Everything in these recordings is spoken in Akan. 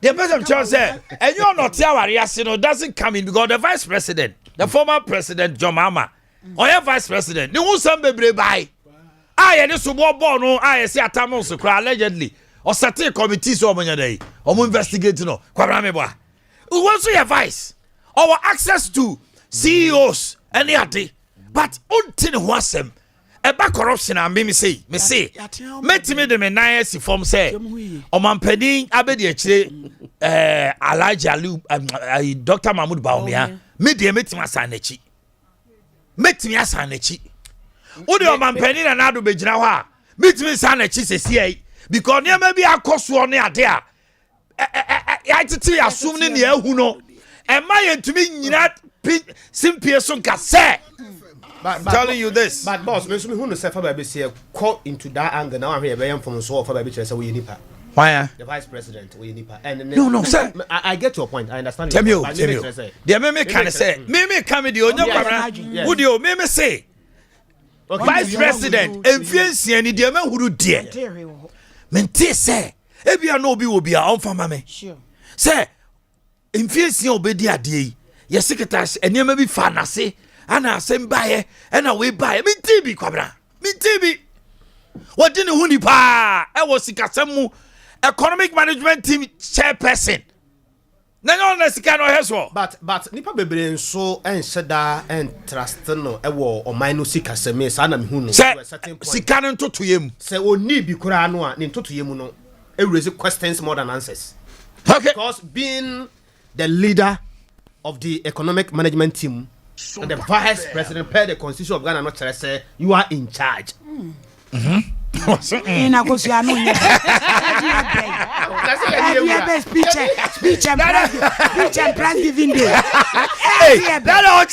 The person just said, and you're not Tiawari, doesn't come in because the vice president, the former president, John Mama, or your vice president, you won't send me by. I and this war born, I see a time also cry allegedly, or certain committees over your day, or investigating, no, Quarameba. Who wants your advice? Our access to CEOs and the day, but until was them. Eba corruption and me say met me the menayesi form say o man pedin abedi akire Alhaji Ali Dr. Mahmoud Bawumia me de metima sanachi wo de o man pedin na ado begina ho a metimi sanachi sesi because ne ma bi akoso ne ade a ya titi asum ne ahu no e ma yentumi nyina simpie so nka say. But telling you this. But boss, me who no say for baby say caught into that angle now here be from so for baby say we nipa. Why? The vice president we nipa. And no sir. I get your point. I understand. Tell me. The me can say. Me come the onyo kwara. Wo de o me say. Vice president enfiensia ni de me huru de. Me nti say e bia no obi wo bia on fama me. Sure. Say enfiensia obedi ade yi. Ye secretary enema bi fa na se. Ana sembaye ena we baye mi tibi kwabra mi tibi what didn't huni pa e wo sikasemu economic management team chairperson na no sika no heso but nipa bebre nso enheda en trust no e wo oman no sikaseme sa na me hu no certain point sika no ntotoyem se oni bi kura no a ne ntotoyem no e raise questions more than answers. Okay, because being the leader of the economic management team and the vice president per the constitution of Ghana not say you are in charge. In a Gosiano, speech and press giving day. Hey, that all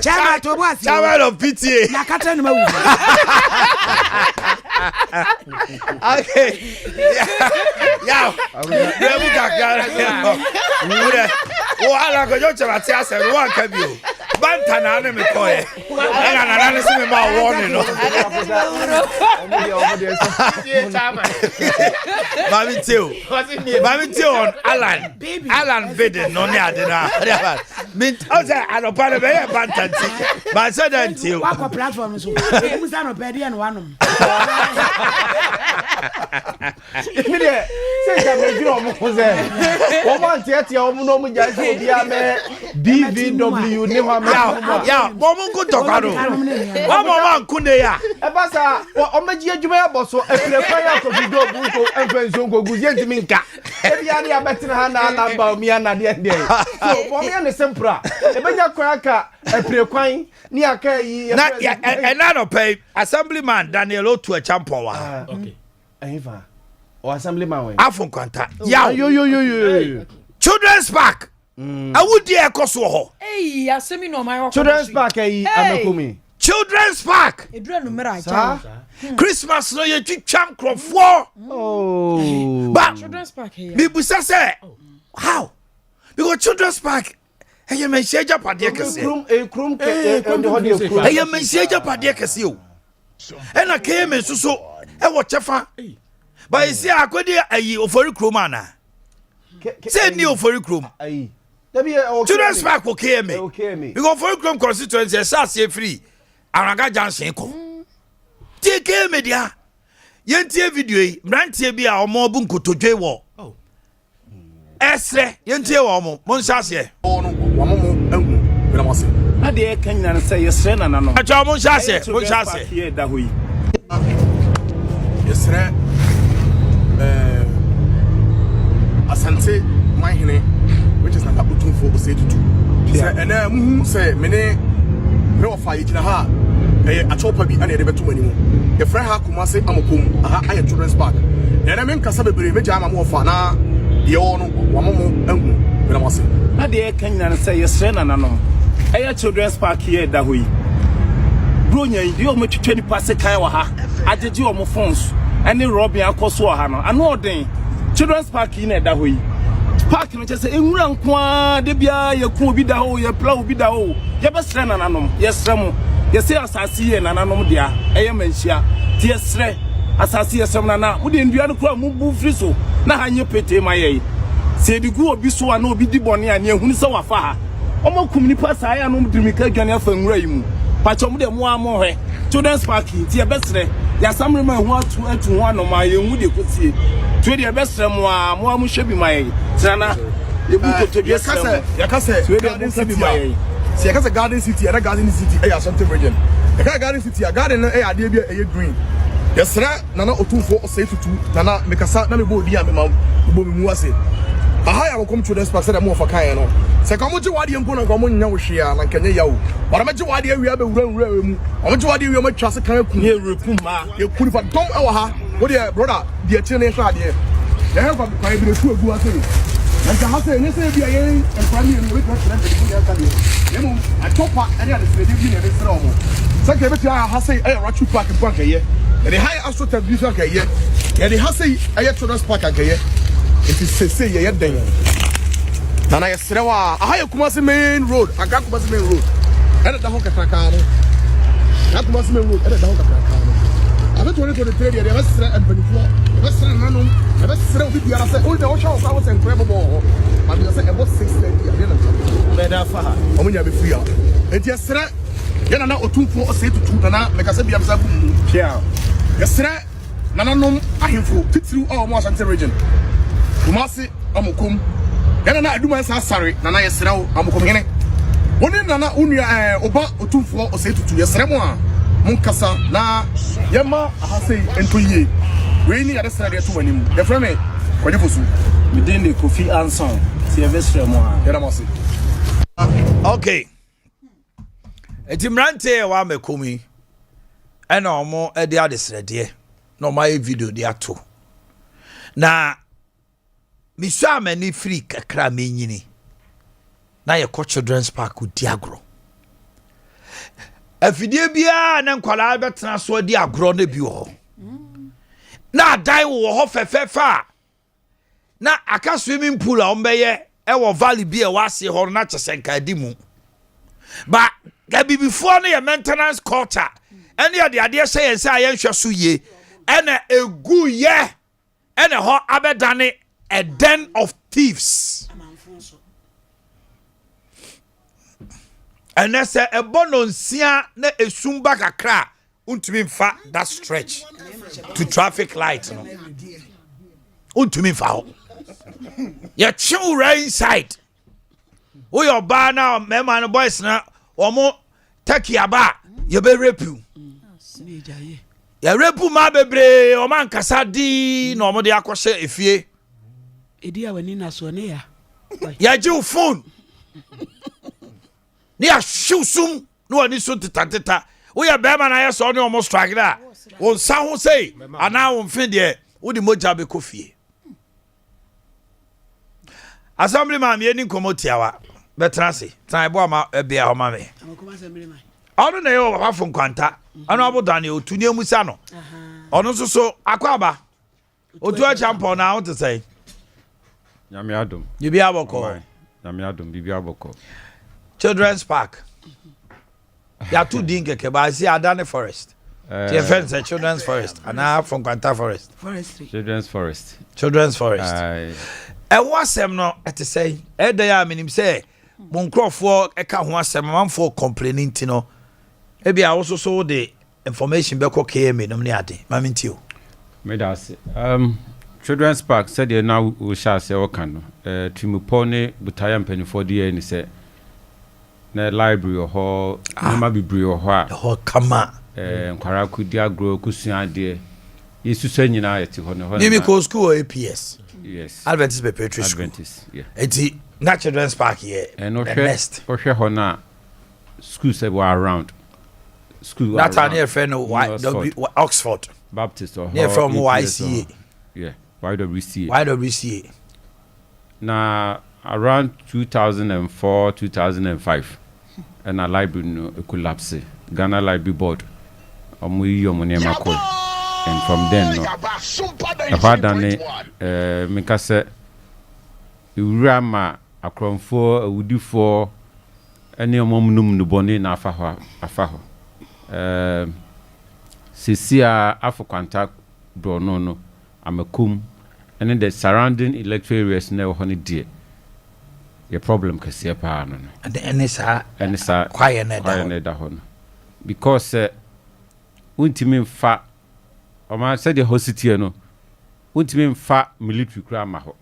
chairman to what? Chairman of PTA. Okay. Yeah. Bantana me koye. Na se me ba warning no. Mami tell on Alan Biden no ne ade na. Me o say anopa le be bantanti. Ba say dan tell. Wa ko platform so. E mu sa no pedi e no wanom. Me de say ka me jiro mo ko say. Wo man tie o mu no mu ja se obi a me BVW ne wa ya bomu ko tokaro wa mama nkune ya e basa o meji adwuma ya boso efire kwa ya ko bido buko enfenso ngogu yentimi nka e bia ne ya betina ha na namba o mi ana de de so bo mi ana sempra e beja kwa aka efire kwan ni aka yi na na no pay assemblyman Daniel Otu Champo wa okay ehifa o assemblyman we afun kwanta ya yo children's park awudi ekoso ho eh asemi no my children's park ayi amekumi children's park edura numera cha Christmas no ye twitwam crofo but children's park here me busa say how because children's park eye me sheja pade kese krum eye me sheja pade kese o ena ke me suso e wo chefa but isi akodi ayi ofori krom ana say ni ofori krom ayi children's park okay me because for Chrome constituency say free Araga Junction ko take me dia yentie video yi brantie bi a omo bu nkotodwe wo esre yentie wo mo nshase na de kanya na say yesre na nanom acha mo nshase da hoyi yesre asante mahine which is na kabutu for say tutu say na mu say me ofa yigina ha atopa bi ana de beto manimu ye friend ha kuma say amokom aha aye children's park na me nkasa bebre me jama mo ofa na ye wono wamomo angu me na wase na de kanya na say yesre na nanom aye children's park here da hoyi bronya yi o metwetwe ni passe kan wa ha ajeje o mo phones ani robin akoso ha no ano odin children's park here na da hoyi park no chese enwura nko a de bia ye ku obi da ho ye pla obi da ho ye be sre na nanom ye sre mo say asase ye nananom dia eye manhia tie sre asase ye sem nana wo de ndua no kura mu bu firi so na hanye pete maye se digu obi so ana obi di bone ane ehunu se wafa ha omo kum nipa saa ya no mdrimika dwane afa nwura yi mu pacho mu de mu amohwe children's park tie besre ya samre ma hu atu ho anoma ye hu de kotie twe de besre mu a mu amu hwebi maye trana ebu to de besre ya kase twe de mu hwebi maye se ya kase garden city and garden city e ya something region e garden city a garden e ade bia e green yesra nana otumfo osei tutu nana mekasa na mebo odi a mema bo mu ase aha ya kom children's park say mo fa kan no se ka mo ji wade mpo na ka mo nya wo hwe a na nkanye yawo bara ma ji wade awia be wura mu o ji wade awia ma twa se kan ku ye repu ma ye kuri fa dom e wa ha wo de brother de tire ne hwa de ye he fa kwa e bi tu egu ase nka ha se ne se bia ye enfani ne we twa tire de ya ka de ye mo atopa ere ya de se de bi ne be sere o mo se ke be tia ha se e rachu park mpo akaye the high astro television akaye ye de ha se e children's park akaye it is say ye den nana ye serewa aha ye Kumasi main road aga Kumasi main road ere da ho kakraka no na Kumasi main road ere da ho kakraka no abe 2023 de be sere advanifo be sere nanom be sere obi biara se o de o shawo sawo se incredible ho ma bi se e bo 630 ade na be da fa ha o munya be free enti ye sere ye nana otumfo o se tutu nana me ka se bia msa bu pia ye sere nananom ahemfo titiru o mo Asante region Kumasi amukum yana na aduma sa sare nana yesrew amukum hene woni nana unua oba otumfo osetutu yesrem a munkasa na yema ahase entoyie we ni ade sare to wanim de frame kwadefosu midin de Kofi Anson ti evesrem a yana mose okay etimrante wa mekumi ena omo ede ade srede no my video de ato na misha mani free kakra menyini na ye children's park di agro afidie bia na nkwala betena so di agro na bi ho na dan wo ho fefefa na aka swimming pool a ombeye e wo valley bia wase ho na chesenka di mu ba gabi before na ye maintenance culture ene ye de ade se yense ayenhwe so ye ene egu ye ene ho abedane a den of thieves. And that's a bononsia na esumba kakra untumi mfa that stretch to traffic light no untumi mfa ya chill right inside we your bar now mema and boys na omo take aba you be repu ya repu ma bebre o man kasa di no mo de akose efie edi awani na so ne ya ji phone ni a shusum no ani so tata we ya be ma na ya so ne almost strike that won sa ho say ana won fin de wo di moja be kofie assembly man me ni komotiawa betrase tan bo ma be a ho ma me ono na yo papa fun kwanta ano abodane otuni amusa no ono so akwaba otu a champion na what to say Yamiadum. Bibi aboko. Yamiadum bibi aboko. Children's Park. Ya two dinge ke ba si Adane Forest. The fence Children's Forest and now from Kwanta Forest. Forestry. Children's Forest. Children's Forest. E wasem no et say e dey am nim say mon crofo e ka ho asem manfo complaining ti no. E bia also so the information be ko KM no ne ade. Mamintio. Me da se. Children's Park said you now we shall say okano. Timupone butaya mpanifo de ni say na library ho na bibri ho kama nkwara kudi agro kusua de yesusu nyina yeti ho ne ho. Nimi ko school or APS. Yes. Adventist Preparatory School. Adventist, yeah. Eti na Children's Park here. And ohwe ho na schools that were around. School that are near friend Oxford. Baptist or near from YCA. Yeah. YWCA. YWCA. Now around 2004, 2005, and a library no collapse. Ghana Library Board. And from then, no. I've done it. Mikase, Urama, Akron 4, Woody 4, any moment no bonnet na afaho. Sisia Afokwanta Brono Amakum and then the surrounding electoral areas now honey dear. Your problem can see a pan and the NSA quiet hon because Untimin fa or man said the hositiano Untimin fa military crama ho.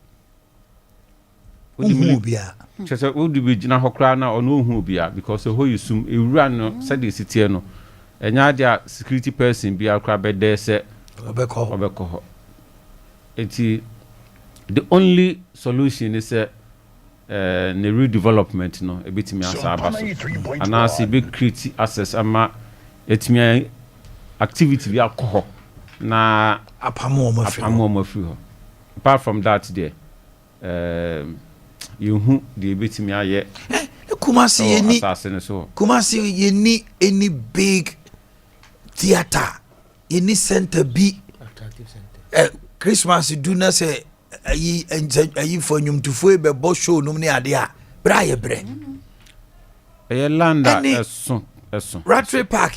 Would be Jina Hokrana or no who be because the whole you soon a run said the citiano and ya security person be a crab there said Obeko. It's the only solution is a redevelopment no a bit me as and I see big create access ama it me activity be alcohol na apamo free. Apart from that there you who the bit me aye Kumasi ye any big theater any center be Christmas do not say ayi for nyum to fo be bo show num ne ade a bra ye bre landa eso Ratray Park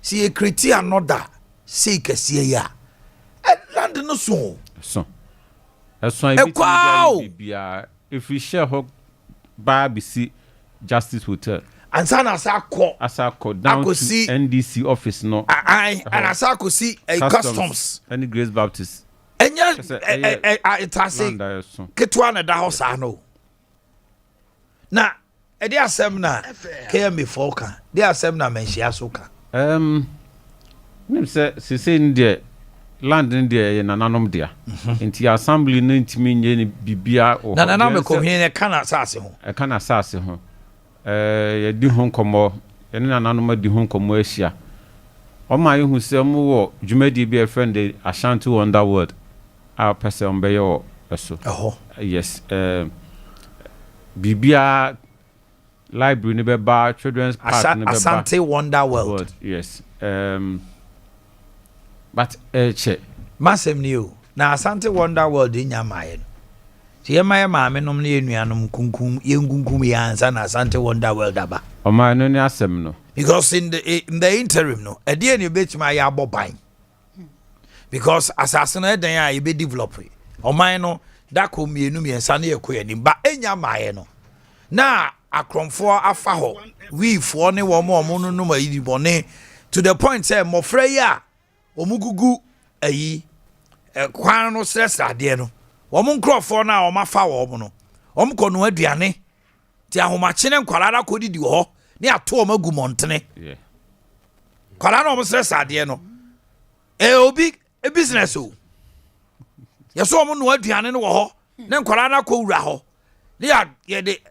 si e kreti another say kese ya land no so bibia if we share ho ba bisi Justice Hotel and sana asako down to NDC office no and asako see a customs any Grace Baptist enya itase ketwa na da house no na e dey asem na KM foka dey asem na menhia soka nim se ndie land ndie ye nananom dia enti assembly no ntimi nye ni bibia o na me ko hwe ne kana asase ho e kana asase ho ye di ho nkomo ye ne nananom di ho nkomo ahia o ma ye hu se mo wo dwumadi bi a friend Ashanti Wonderworld our person be yo eso yes bibia library ne be ba children's park ne be ba Asante Wonderworld yes but che masem ni o na Asante Wonderworld nya maye no ye maye maame nom ne enuanom kunkum ye nkunkum ye ansa na Asante Wonderworld aba o ma no ne asem no because in the interim no e dey ne betima ya aboban because assassin eden a be develop oman no da ko mienu miensa na yekoya ni ba enya maaye no na akromfo afa ho we fo ne wo mo no ma yi bone to the point say mofra yi a omugugu ayi kwan no stress ade no wo mo nkrofo na wo mafa wo mo no wo mo kono aduane ti ahomache ne nkwalada kodidi ho ne ato o magu montene kwala na wo stress ade no obi a business o yeso mo no aduane no wo ho ne nkwara na ko wura ho ne ye de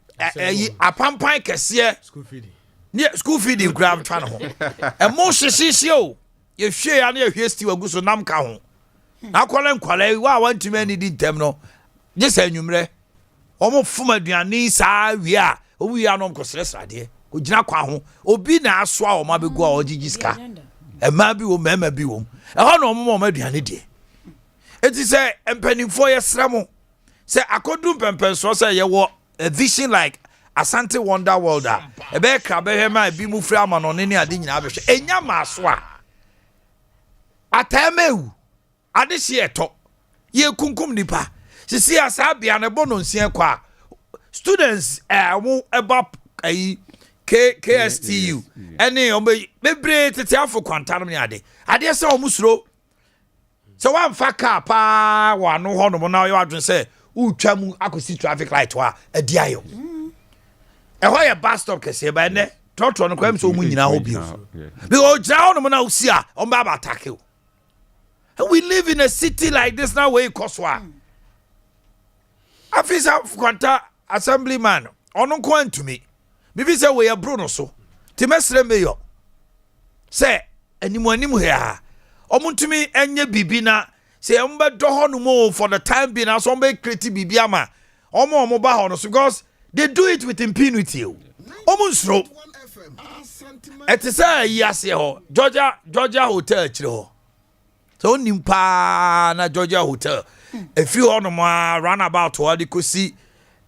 apampan kese school feeding grab twa no ho e mo hyehyehye o ye hwe ya na ye hwe sti wagu so nam ka ho na kwala nkwala wa wantumi ani di ntem no je sa nwumre o mo fuma aduane saa wi a o wi anom ko sresra de o gina kwa ho obi na aso a o ma begu a o gigiska e ma bi wo mema bi wo e ho no mo ma aduane de eti se empanimfo ye sramo se akodum pempenso se ye wo a vision like Asante Wonderworld e be kra be hema bi mu fira ma no ne ne ade nyina behwe enya ma so a atamewu ade hye eto ye kunkum nipa sisi asabia ne bono nsia kwa students wo eba ai KSTU ene ombe bebre tete afọ kwantanom ne ade se omusuro se wan fa car pa wa no ho no na yo adwen se utwa mu akosi traffic light wa adi ayo e ho ye bus stop kese ba ne trotro no kwam so mu nyina ho bio be o jira ho no na usi a o ba attack you. And we live in a city like this now where Koswa. Afisa kwanta assemblyman ono ko to me. Bibi say we are Bruno so. Ti mesre me yo. Say animu here. Omuntumi enye bibi na say ombe do ho no mo for the time being as ombe create bibi ama. Omo ba ho no so because they do it with impunity. Omunsro. Etisa yase ho. Georgia Hotel chire ho. So nimpa na Georgia Hotel. A few on my runabout to what you could see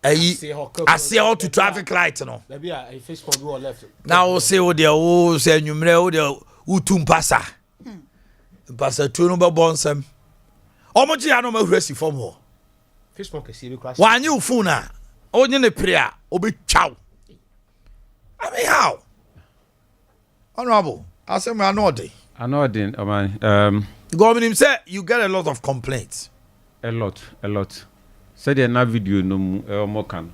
aseɛ hɔ to traffic light no Maybe a face for you left. na wo se wo de wo sɛ nwumrɛ wo de wotu mpasa mpasa tuo no bɛbɔ nsɛm ɔmo gye ya no mahura si fam hɔ Face for kesi bi crash. wanye wo phone a onye ne pere a obetwa wo I mean how honorable asɛm ya no ɔde Anodin, man, government say you get a lot of complaints a lot. Said na video no more can.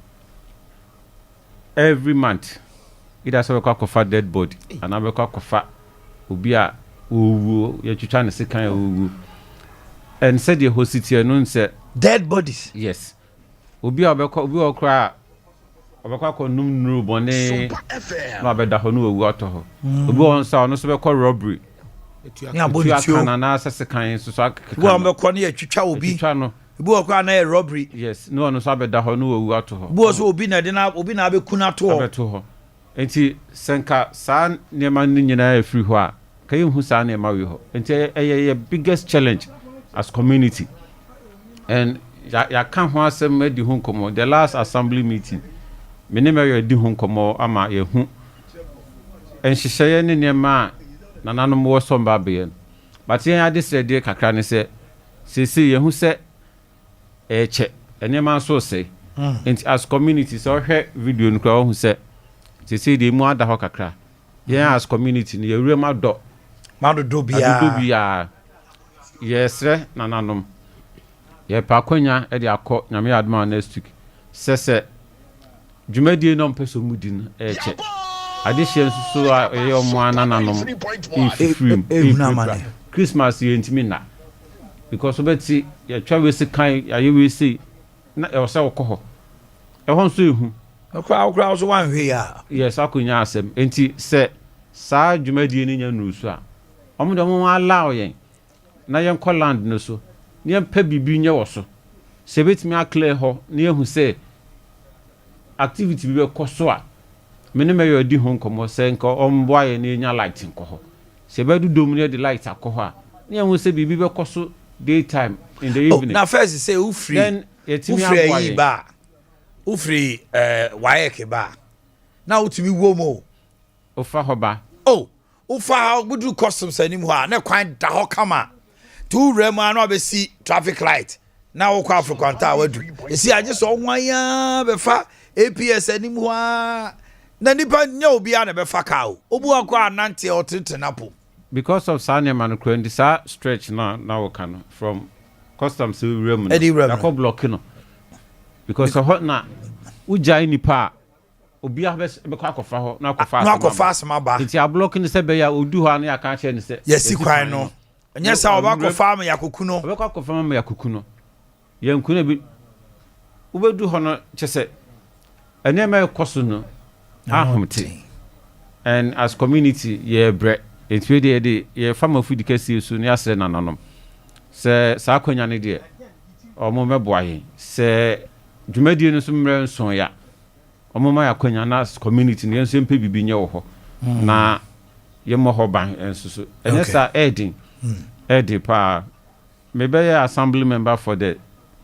Every month, it has a kofa dead body, and I'm a kofa ubia uwu you trying to say kind of uwu. And said the whole city and said dead bodies yes. Ubia obi cry. Obekwa ko num nuru bone no abeda ho no owu ato ho. Obi on sa no so be call robbery. ni abonitio Kana na asese kan so so akeka. wo ambekɔ ne atwitwa obi Twitwa no. ebi wɔ kɔ na robbery Yes, no one so abeda ho no owu ato ho. bo so obi na de na obi na abeku na to Abeto ho. Enti senka saa nema ni nyina afiri ho a kayi hu saa nema wi ho. Enti eye biggest challenge as community. And ya kan ho asem edi ho nkomo the last assembly meeting. Mene me yo edi ho nkomo ama ye hu. Enhyehyeye ne nema nananom wo Sompa be. But yen ade srede kakra ne se ye hu se che enema so se. Enti as community so hwe video no kwa hu se de mu ada ho kakra. Yen as community ne yewure mado do bia yesre nananom ye pa kwanya e de akọ nyame adma next week se dwumadie no mpeso mudin che adehye nsusu a ye omo anananom ifrim Christmas ye ntimi na because obeti ye twa we se kan ye we se na e wose wokọ e ho nso ehu okra so wan hwe ya yes akonya asem enti se saa dwumadie ni nya nusu a omo de omo allow yen na yen kɔ land no so ne yen pa bibi nye wo so se betimi akle ho ne ehu se activity bi be kɔ so a mene me yo di ho nkomo se nka ombo aye ne nya light nkɔ ho se be dudom ne de light akɔ ho a ne ehu se bibi be kɔ so daytime in the evening na first say who free then yetimi akwa ba who free waye ba na utimi wo mo ofa ho ba ufa gudu customs anim ho a na kwan da ho kama tu rem an obesi traffic light na wo kwa frequenta wadu esi age so hwan be fa APS anim ho a na nipa nya obi a na be fa ka o obu akwa anante otete napo because of sanya man kwendi sa stretch na wo kan from customs rem na ko block no because of na ujai nipa obi a be kwa kofa ho na kofa asema ba nti a block ni se be ya odu ho na ya kan che ni se yesi kwan no nya sa oba kofa ma yakoku no oba kofa ma yakoku no yanku na bi obedu ho no che se ene ma ekoso no ahomte and as community ye bre it we dey ye farmer food kesi so ni asre nananom se sa akonya ne de omo meboaye se dwumadie no so mre nson ya omoma ya kwanya na community ne enso mpe bibi nye wo ho na ye mo ho ban enso so enesa edin pa me be assembly member for the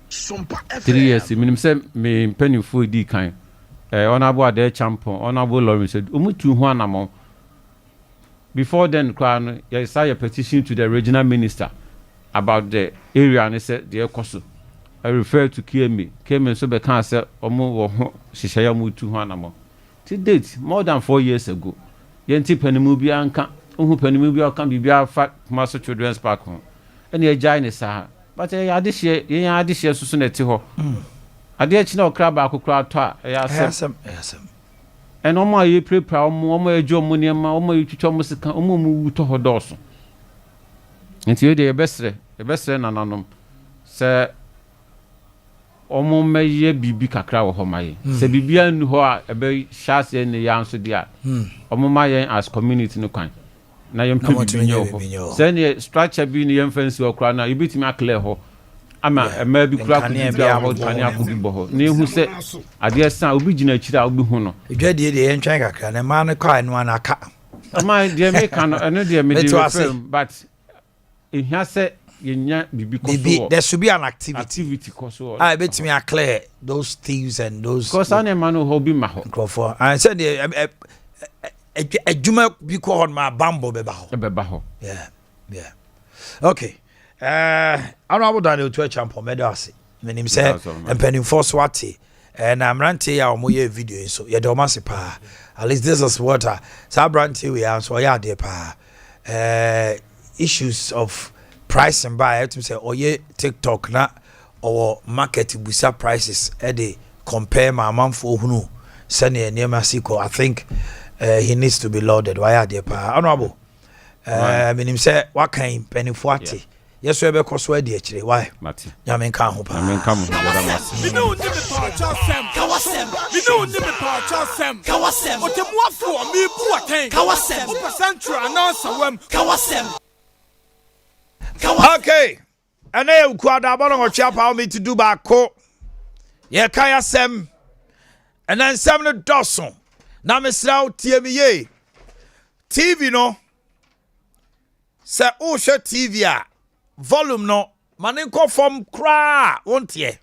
Sompa 3 years minim se me mpanifo di kan honorable ade champion honorable Lawrence said umutu ho anamo before then kwa no ye say a petition to the regional minister about the area and said the ekoso I refer to KM so be kan say omo wo ho hyehyaya mu tu ho anamo to date more than 4 years ago yenti panimu bi anka ohu panimu bi aka bibia fa Maso Children's Park ho ene agya ne sa but ya adehye susu na ti ho ade achi na okra ba akokra to a ya asem en omo aye prepare omo adwo omo niema omo yitwitwa omo sika omo mu wuto ho doso enti ye de ye besre nananom se omo meye bibi kakra wo ho maye se bibia nu ho a ebe hyase ne ya nso dia omo maye as community no kwan na yem bibi nyo se ne structure bi ne yem fancy okra na yibitimi akle ho ama ema bi kura ku bi ho tani akubi bo ho ne hu se ade san obi gina akira obi hu no edwade de yen twan kakra na ma ne kwa no anaka ama de me kan eno de me de film but ehia se yenya bibi Bibi, there should be an activity koso I bet me I clear those thieves and those because ane man ho bi ma ho Crawford. I said a juma be called my bambo beba ho. Yeah. Okay. Honorable Daniel to a champion medasi. Menim say and penny for swati. And I'm ranting ya moye video so ya do masipa. At least this is water. Sabranti we are so ya de pa. Issues of price and buy to say oye TikTok na or market busa prices e compare my man for hunu send near Mexico. I think he needs to be lauded. Why are they pa honorable? I mean him say what kind penny 40. Yes, we be koswe di actually. Why? Mati. Nyame kan ho pa. Nyame kan ho da mas. Me no ndi me pa chasem. Kawasem. Me no ndi me pa chasem. Kawasem. Otemuafo me bu aten. Kawasem. Central announce wem. Kawasem. Okay. And I kwada bono go chapa me to do back ko. Ye kaya sem. And then 7 dozen. Na me sraw tie me ye. TV no. Se o hwe TV a volume no manin ko form kra wontie.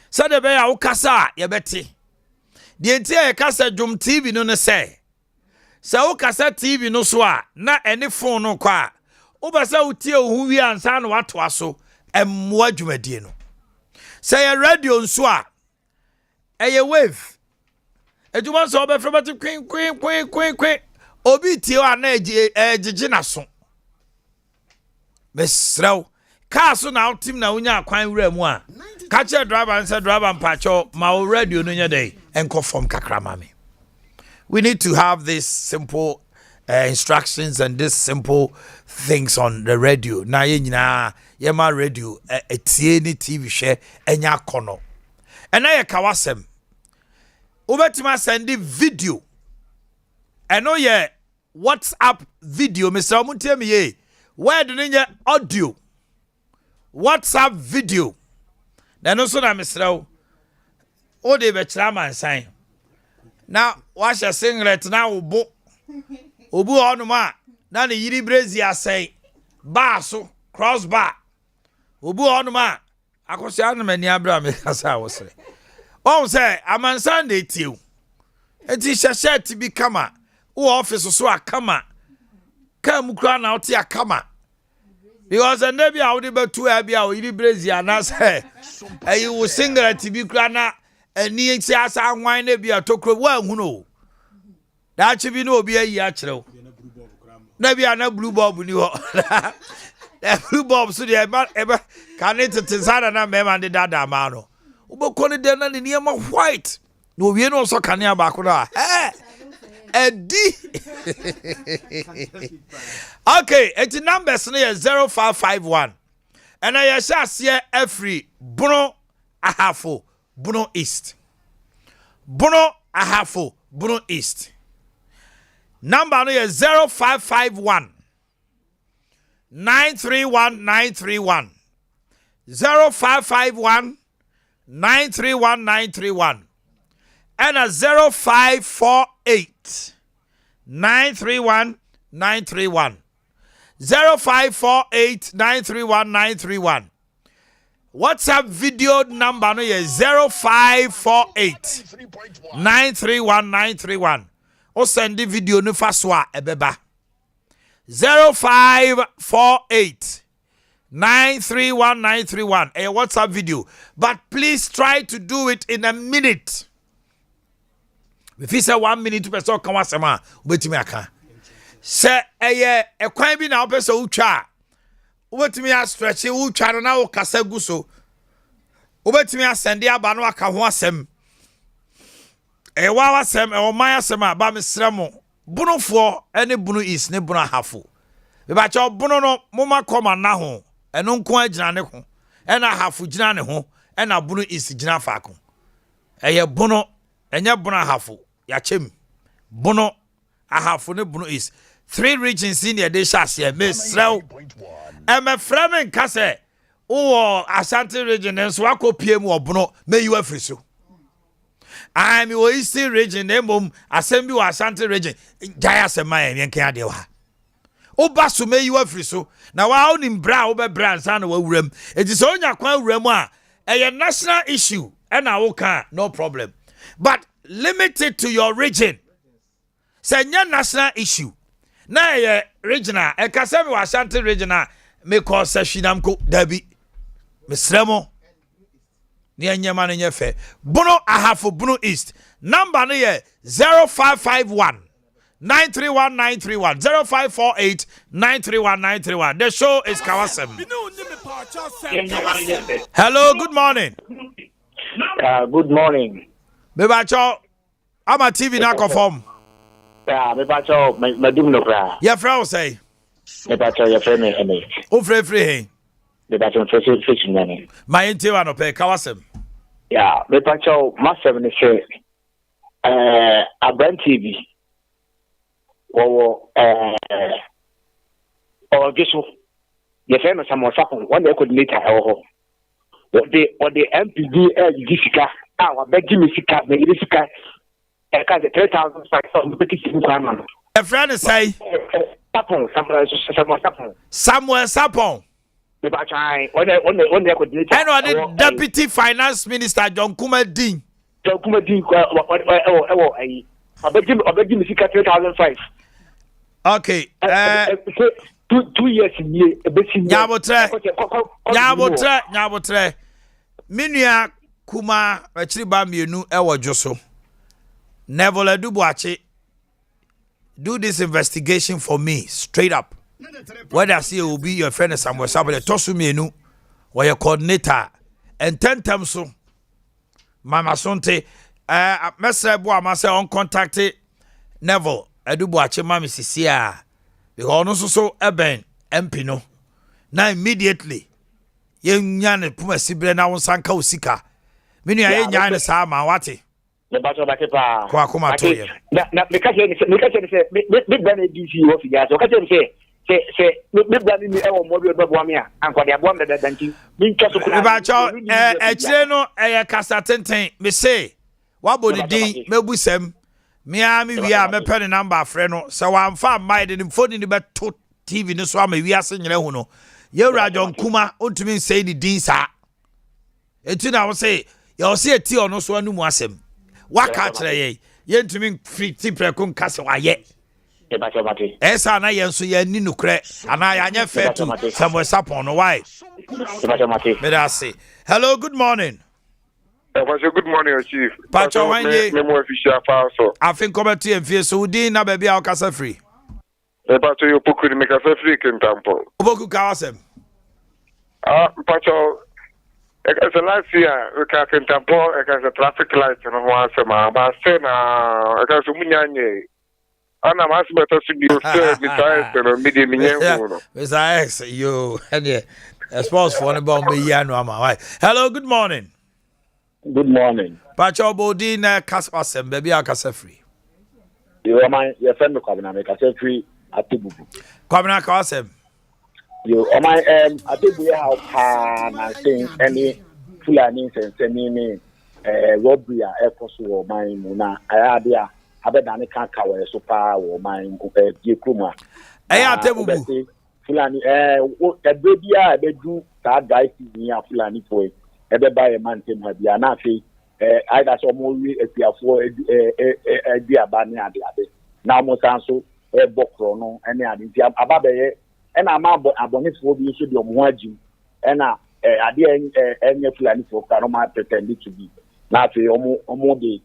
Se de be ya wo kasa ye beti. De ntia ye kasa dwom TV no ne se. Se wo kasa TV no so a na ene phone no kwa. Ubasa utie ohu wi ansa na wato aso emmo adwumadie no say a radio nso a eye wave adwuma so be frema to queen obi tie wa na ejiji na so mesraw car so na ultim na unya akwan wura mu a ka che driver and say driver mpacho ma radio no nya dey enko form kakra mame. We need to have this simple instructions and this simple things on the radio. Na ye nyina ye ma radio etie ni TV share enya kono. Ena ye kawasem. Obetima send video. Eno ye WhatsApp video Mr. Omuntie ye. Where do nye audio? WhatsApp video. Na no so na Mr. O de be kira man san. Na wa hye singlet na wo obu onuma na ne yiri brezi asai bar so cross bar obu onuma akosi anumani abra me kasa wosre on say amansan de tiu enti shashet bi kama wo office so akama kam kura na oti akama because and be a wo de betu a bia wo yiri brezi anase ayi wo singlet bi kura na ani enti asa anwan na bia tokro wo anhuno da chibi no obi ayi a kirew na bia na blue bulb ni ho na blue bulb so dey ebe kan it tsara na me man de dada ma no uboko ne de na ne niam white na owie no so kan ya ba ko na edi okay it numbers no 0551 and I shall see every Bruno ahafo Bruno East number no 0551 931 931 0551 931 931 and a 0548 931 931 0548 931 931 WhatsApp video number no 0548 931 931 o send the video no faswa ebeba 0548 931 931 a WhatsApp video, but please try to do it in a minute. If you say 1 minute to person come wasema ubetimi aka say eye ekwan bi na opese utwa ubetimi a stretch utwa na wo kasa guso ubetimi a send aba no aka ho asem ewa wasem e man asem aba mesremo bunofo ene bunu is ne bunu hafo be ba cha bunu no moma koma na ho eno nko agina ne ho ena hafo gina ne ho ena bunu is gina faako eye bunu enye bunu hafo ya chem bunu ahafo ne bunu is 3 regions in the desha mesrew eme fremen kase o Ashanti region enso akopie mu obuno meyu afriso I'm Eastern region emom asem bi wa Ashanti region jaya sema yen kan ade wa Oba so me you afri so. Na wa onim bra oba bra ansa na wa wuram. Enti so onya kwan wuram a national issue and I can no problem. But limited to your region. Say national issue. Na regional. E ka se me wa Ashanti regional me ko se Shinamko dabi. Me sremo. Ni anyama no nye fe. Bono ahafo Bono East. Number no ye 0551 931931 0548 931931. The show is Kawasem. Hello, good morning. Good morning. Bebacho, I'm a TV na conform. Bebacho, madum no bra. Your friend say. Bebacho, your friend me. O free. Bebacho, fish money. My intiwa no pay Kawasem. Yeah, Bebacho, must have say. A brand TV. Or just your friend or someone one day could meet her. What the MPD Jessica, our begging Missika, Megisica, and cut the 3,500. A friend say, Samuel Sapon. One day could meet and Deputy Finance Minister John Kumadin. John Kumadin, I begging Missika 3,500. Okay. 2 years in year. Nyabotre. Minua kuma achiri ba mienu ewo joso. Never Dubuachi. Do this investigation for me straight up. Whether I see it will be your friend Samuel Sabele Tosu mienu or your coordinator and 10 times so. Mama Sonte message boy must on contacted Neville Edubuachi mami sisia. Because so eben MP no. Now immediately nyane puma sibre na wonsanka osika. Minu ya nyane sa ma wate. Le bato ba kepa. Kwa kuma to ye. Na me ka se me ban DC wo fiya. So ka se me ban ni e wo mo bi o bo me anko de abo me da danti. Min to so kula. Le bacho kire no kasa tenten me say wabodi din mebusem. Me wi a me pen number afre no se wa mfa mai de phone ni beto TV ni so ama wi ase nyere hu no ye John Kuma ontumi say ni din sa enti na wo say ye say eti ono so anu mu asem waka kire ye ntumi free ti preko nkase wa ye e ba cho mate esa na ye nso ye ni nukre ana ya nya fe to Samuel Sapon no why e ba cho mate me da say hello good morning. Good morning, Chief. Pacho, me more official so. I think come to you so we na baby our casa free. Pacho, you poku ni make us free kin tampo. Oboku kawasem. Pacho, it's a last year we can tampo, it's a traffic light no ho asema, but say na it's munyanye. Ana mas better to be say besides no media minyen no. Besides you and yeah. Expose for the bomb be ya no ama. Hello, good morning. Good morning. Pacho Bodi na Kaswasem, baby Akasa free. You are my your friend Kwabena make us free at Tibubu. Kwabena Kawasem. You are my Atibu how pan and saying any Fulani and sending robbery airport my muna. I adia abedani can't cover super or my Gikuma. Atibu Fulani a baby I do that guy near Fulani for it. Everybody man tem ha bia na afi either so mo wi afiafo aduabane ade na mo sanso bokro no ene ade nti ababeye ena ma abonefo bi so de omo agim ena ade enye Fulani for ka no ma pretend to be na afi omo de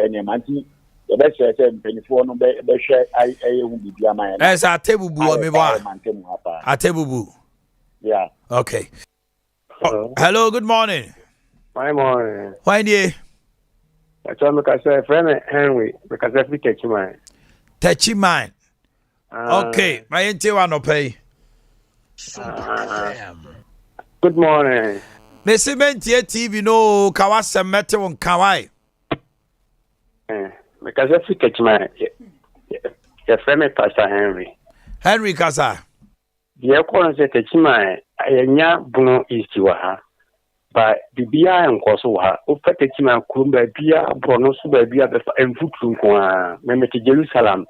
ene manti e be se mpenifo no be hwe hu bibia man na esa atebubu o me ba atebubu yeah okay. Hello, good morning. My morning. Why do I tell me say friend Henry because every touchy man. Okay, my inti no pay. Good morning. Messi TV no Kawasem mete on Kawai. Because every catchman your friend Pastor Henry Kasa. The corner say catchman anya Bono East wa ha ba bibia enkoso ha o fatetima kurumba bia Bono so ba bia be emfutu nko a memete Jerusalem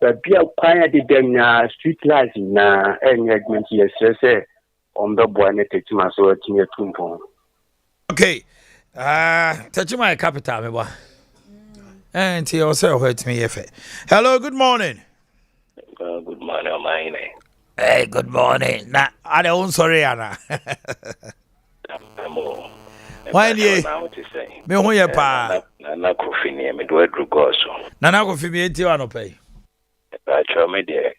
Be a quiet them street lights na engagement yes say on the boy net to my so to tumpo. Okay. Touch my capital me boy. And you also hurt me if it. Hello, good morning. Good morning, my name. Hey, good morning. Nah, I don't sorry, Anna. Why ye? Me who ye pa? Nana coffee near me do a drugoso. Nana coffee me eti wano pay. I show me there.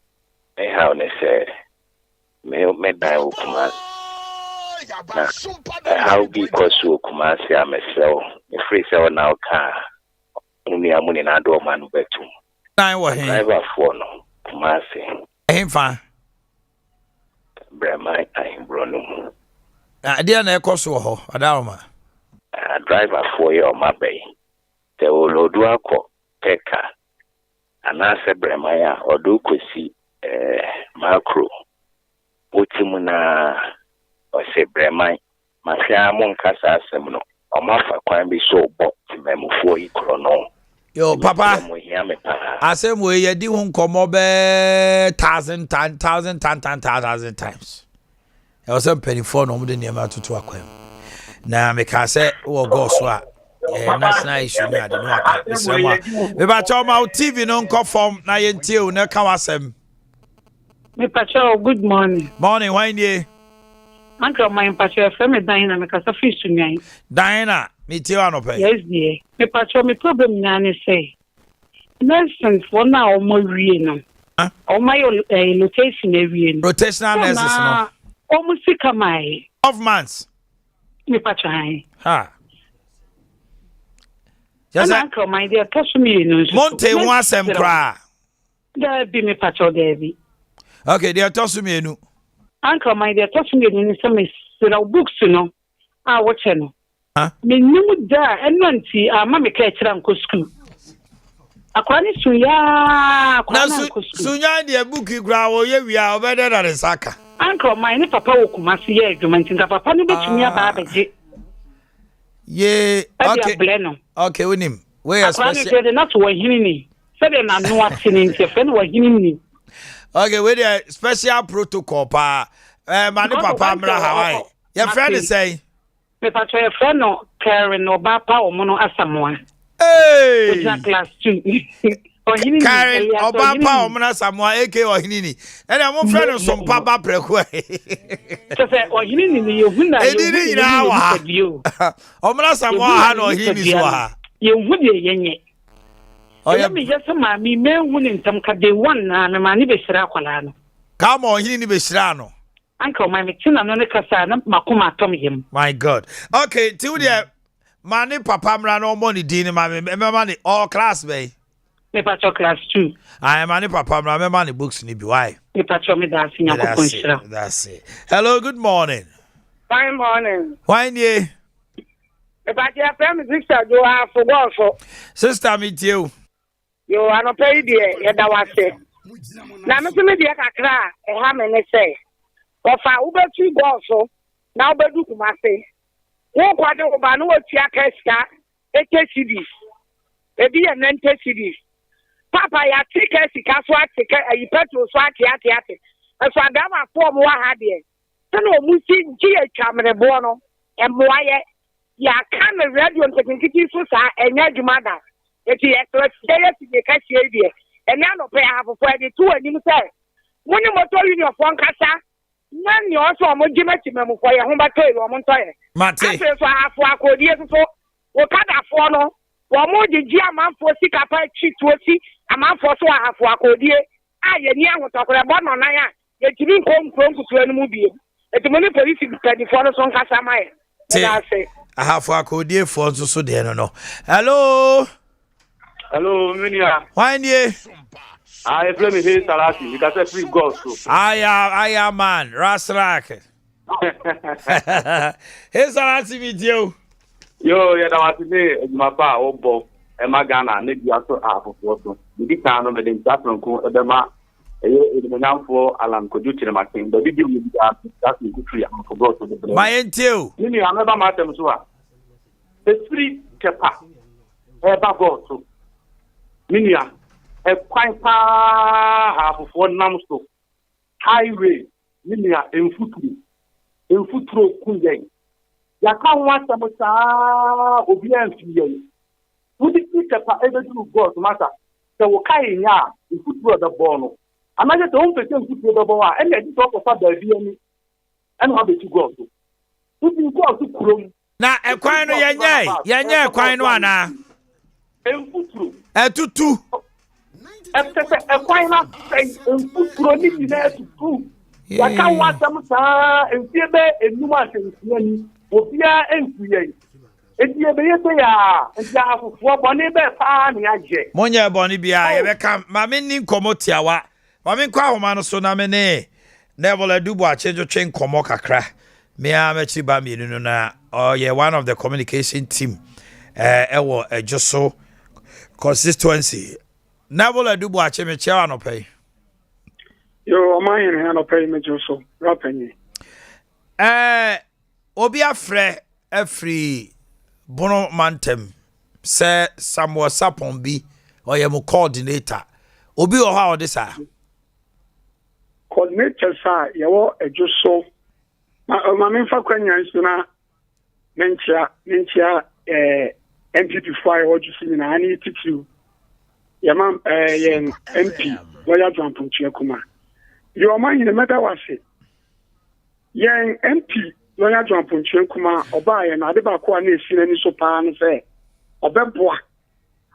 I how ne say me die ukuma. How be kosu ukuma si amesel. Me free sell now car. Uni amuni na do man betu. Nine wa him. Driver for no kumasi. Him fa. Brema I bronu. Dia na ekoso ho. Adawma. Driver for your mabe. Te olodu akọ peka. Anase brema ya odu kwesi macro. Otimu na ose brema mafia mo nkasa asem no. Omafa kwan bi so bo timemufo ikro no. Yo papa. Asem we ye di hu nkomo be 1,000 times. I was on penny for no mo de niam atutu akwam. Na me ka say wo go so a national issue na de no aka. Me ba chaw ma TV no nko form na ye ntie o na ka wasem. Me pa chaw good morning. Morning why nie? Uncle my pa chaw me Diana me ka sa fish nyan. Diana me tie wa no pay. Yes dear. Me pa chaw me problem na ne say. Nurses for now o mo wie no. O my location e wie no. Rotational nurses no. O mo sika mai. Of months. Me pa chaw. Ha. Yes, uncle my dear touch me no. Monte one sem kra. There be me pa chaw there be. Okay, they toss me enu. Uncle my dear touch me no some sira books no. Ah watch no. Me nimu da enanti ama me ka kira nko school. Akwani suya sunya de book gra wo ye wia obede na resaka. Uncle my ne papa wo kumasi ye adwumanti nka papa no betumi aba abeje. Ye okay. Okay, winim. We are special. Akwani de not wo hini ni. Se de na no atini nti fe no wo hini ni. Okay, we there special protocol pa. Mani papa mra Hawaii. Your friend is say me pa your friend no Karen no ba pa o mo no asamoa. Hey! With class 2. Karen Obapa o mo na asamoa AK o hinini. And am friend Sompa ba preko. So say o hinini ni ye hu na ye. Edini ina wa. O mo na asamoa ha no hinini so ha. Ye hu de yenye. Oya me just ma me hu ni ntam ka day 1 na me ma ni be shira kwala no. Ka mo hinini be shira no. Uncle my metina no ne kasa na makoma atom yem. My God. Okay, till there mani papa mra no money din ma me mani all class be. Me pacho class 2. I mani papa mra me mani books ni bi why. Me pacho me da sinya ko konshira. That's it. Hello, good morning. Fine morning. Why nie? Me pacho friend sister do have for go for. Sister meet you. Yo ano pay die ye da wase. Na me se me die kakra e ha me ne say. Ofa ubeti go so. Na obedu kumase. Wo kwade oba no watia kaska ekesidis ebi ya nante sidis papa ya tika sika so atika ayi petrol so ati so adama form wa ha de tano omusi nji atwamre bo no emboaye ya kan radio ntekinkiti so sa enya adwumada eti express dey ti ka sie die enya no pe afofo de tu anim say muni motor union fo nkasa nani also mo jimati memfo ye ho batoi wo mo ntoye Mate. Afe so afo akodie so wo kada fo no wo mo gigi amanfo sika pa chituosi amanfo so afo akodie a ye ni ahotokore bo no nan a ye timi nkonkutu anu mu bie etimo ni police pedifo no so nkasa mai na say ahafo akodie fo so de no. Hello Minia. Why nie? I play me here Salati because I free God so. I am man Rasrak. Hey Salati with you. Yo, yeah, that was me. My pa obo e magana ne bia so afofo so. Di kan no me den tatron ko e ma e me nyamfo alan ko juchire makin. Do bi mi bia that me go free am for God to the brain. My entiu. Minia ameba ma tem so a. The free kepa. E ba God so. Minia kwan paa afofo nam so highway ninia emfuturo kunyen yaka nwasam saa obi anfiye wudi kitepa ebedu god mata se wo kai nya emfuturo da bono amaje to unpese emfuturo da bono a ene di to ko fa da bi ani ene ha betu god wudi god kurom na ekwan no yenye ekwan no ana emfuturo etutu ekwan na emfuturo ni na etutu yaka nwasam saa emfiebe enuma asensiani obia enfuye edie be yete ya ntia afofo bone be pa ne agye monye bone bia ye beka ma me ni nkomotiawa ma me kwa homa no so na me ne nevel adubo achejo twen komo kakra me a mechi ba mi nu na ye one of the communication team ewo ejoso constituency nevel adubo ache me chewa no pay yo amahin no pay me joso rapanye obi afre afri bono mantem se Samuel Sapon bi oye mo coordinator obi o ha odisa coordinator sa yewo ejoso ma me fa kwanya nsuna nenchia MPP fire ojusi na ani titu yama yen MP loya drampunchia kuma yo man in meta wase yen MP loya drampunchia kuma oba ye na de ba ko na esi na ni so pa no se obeboa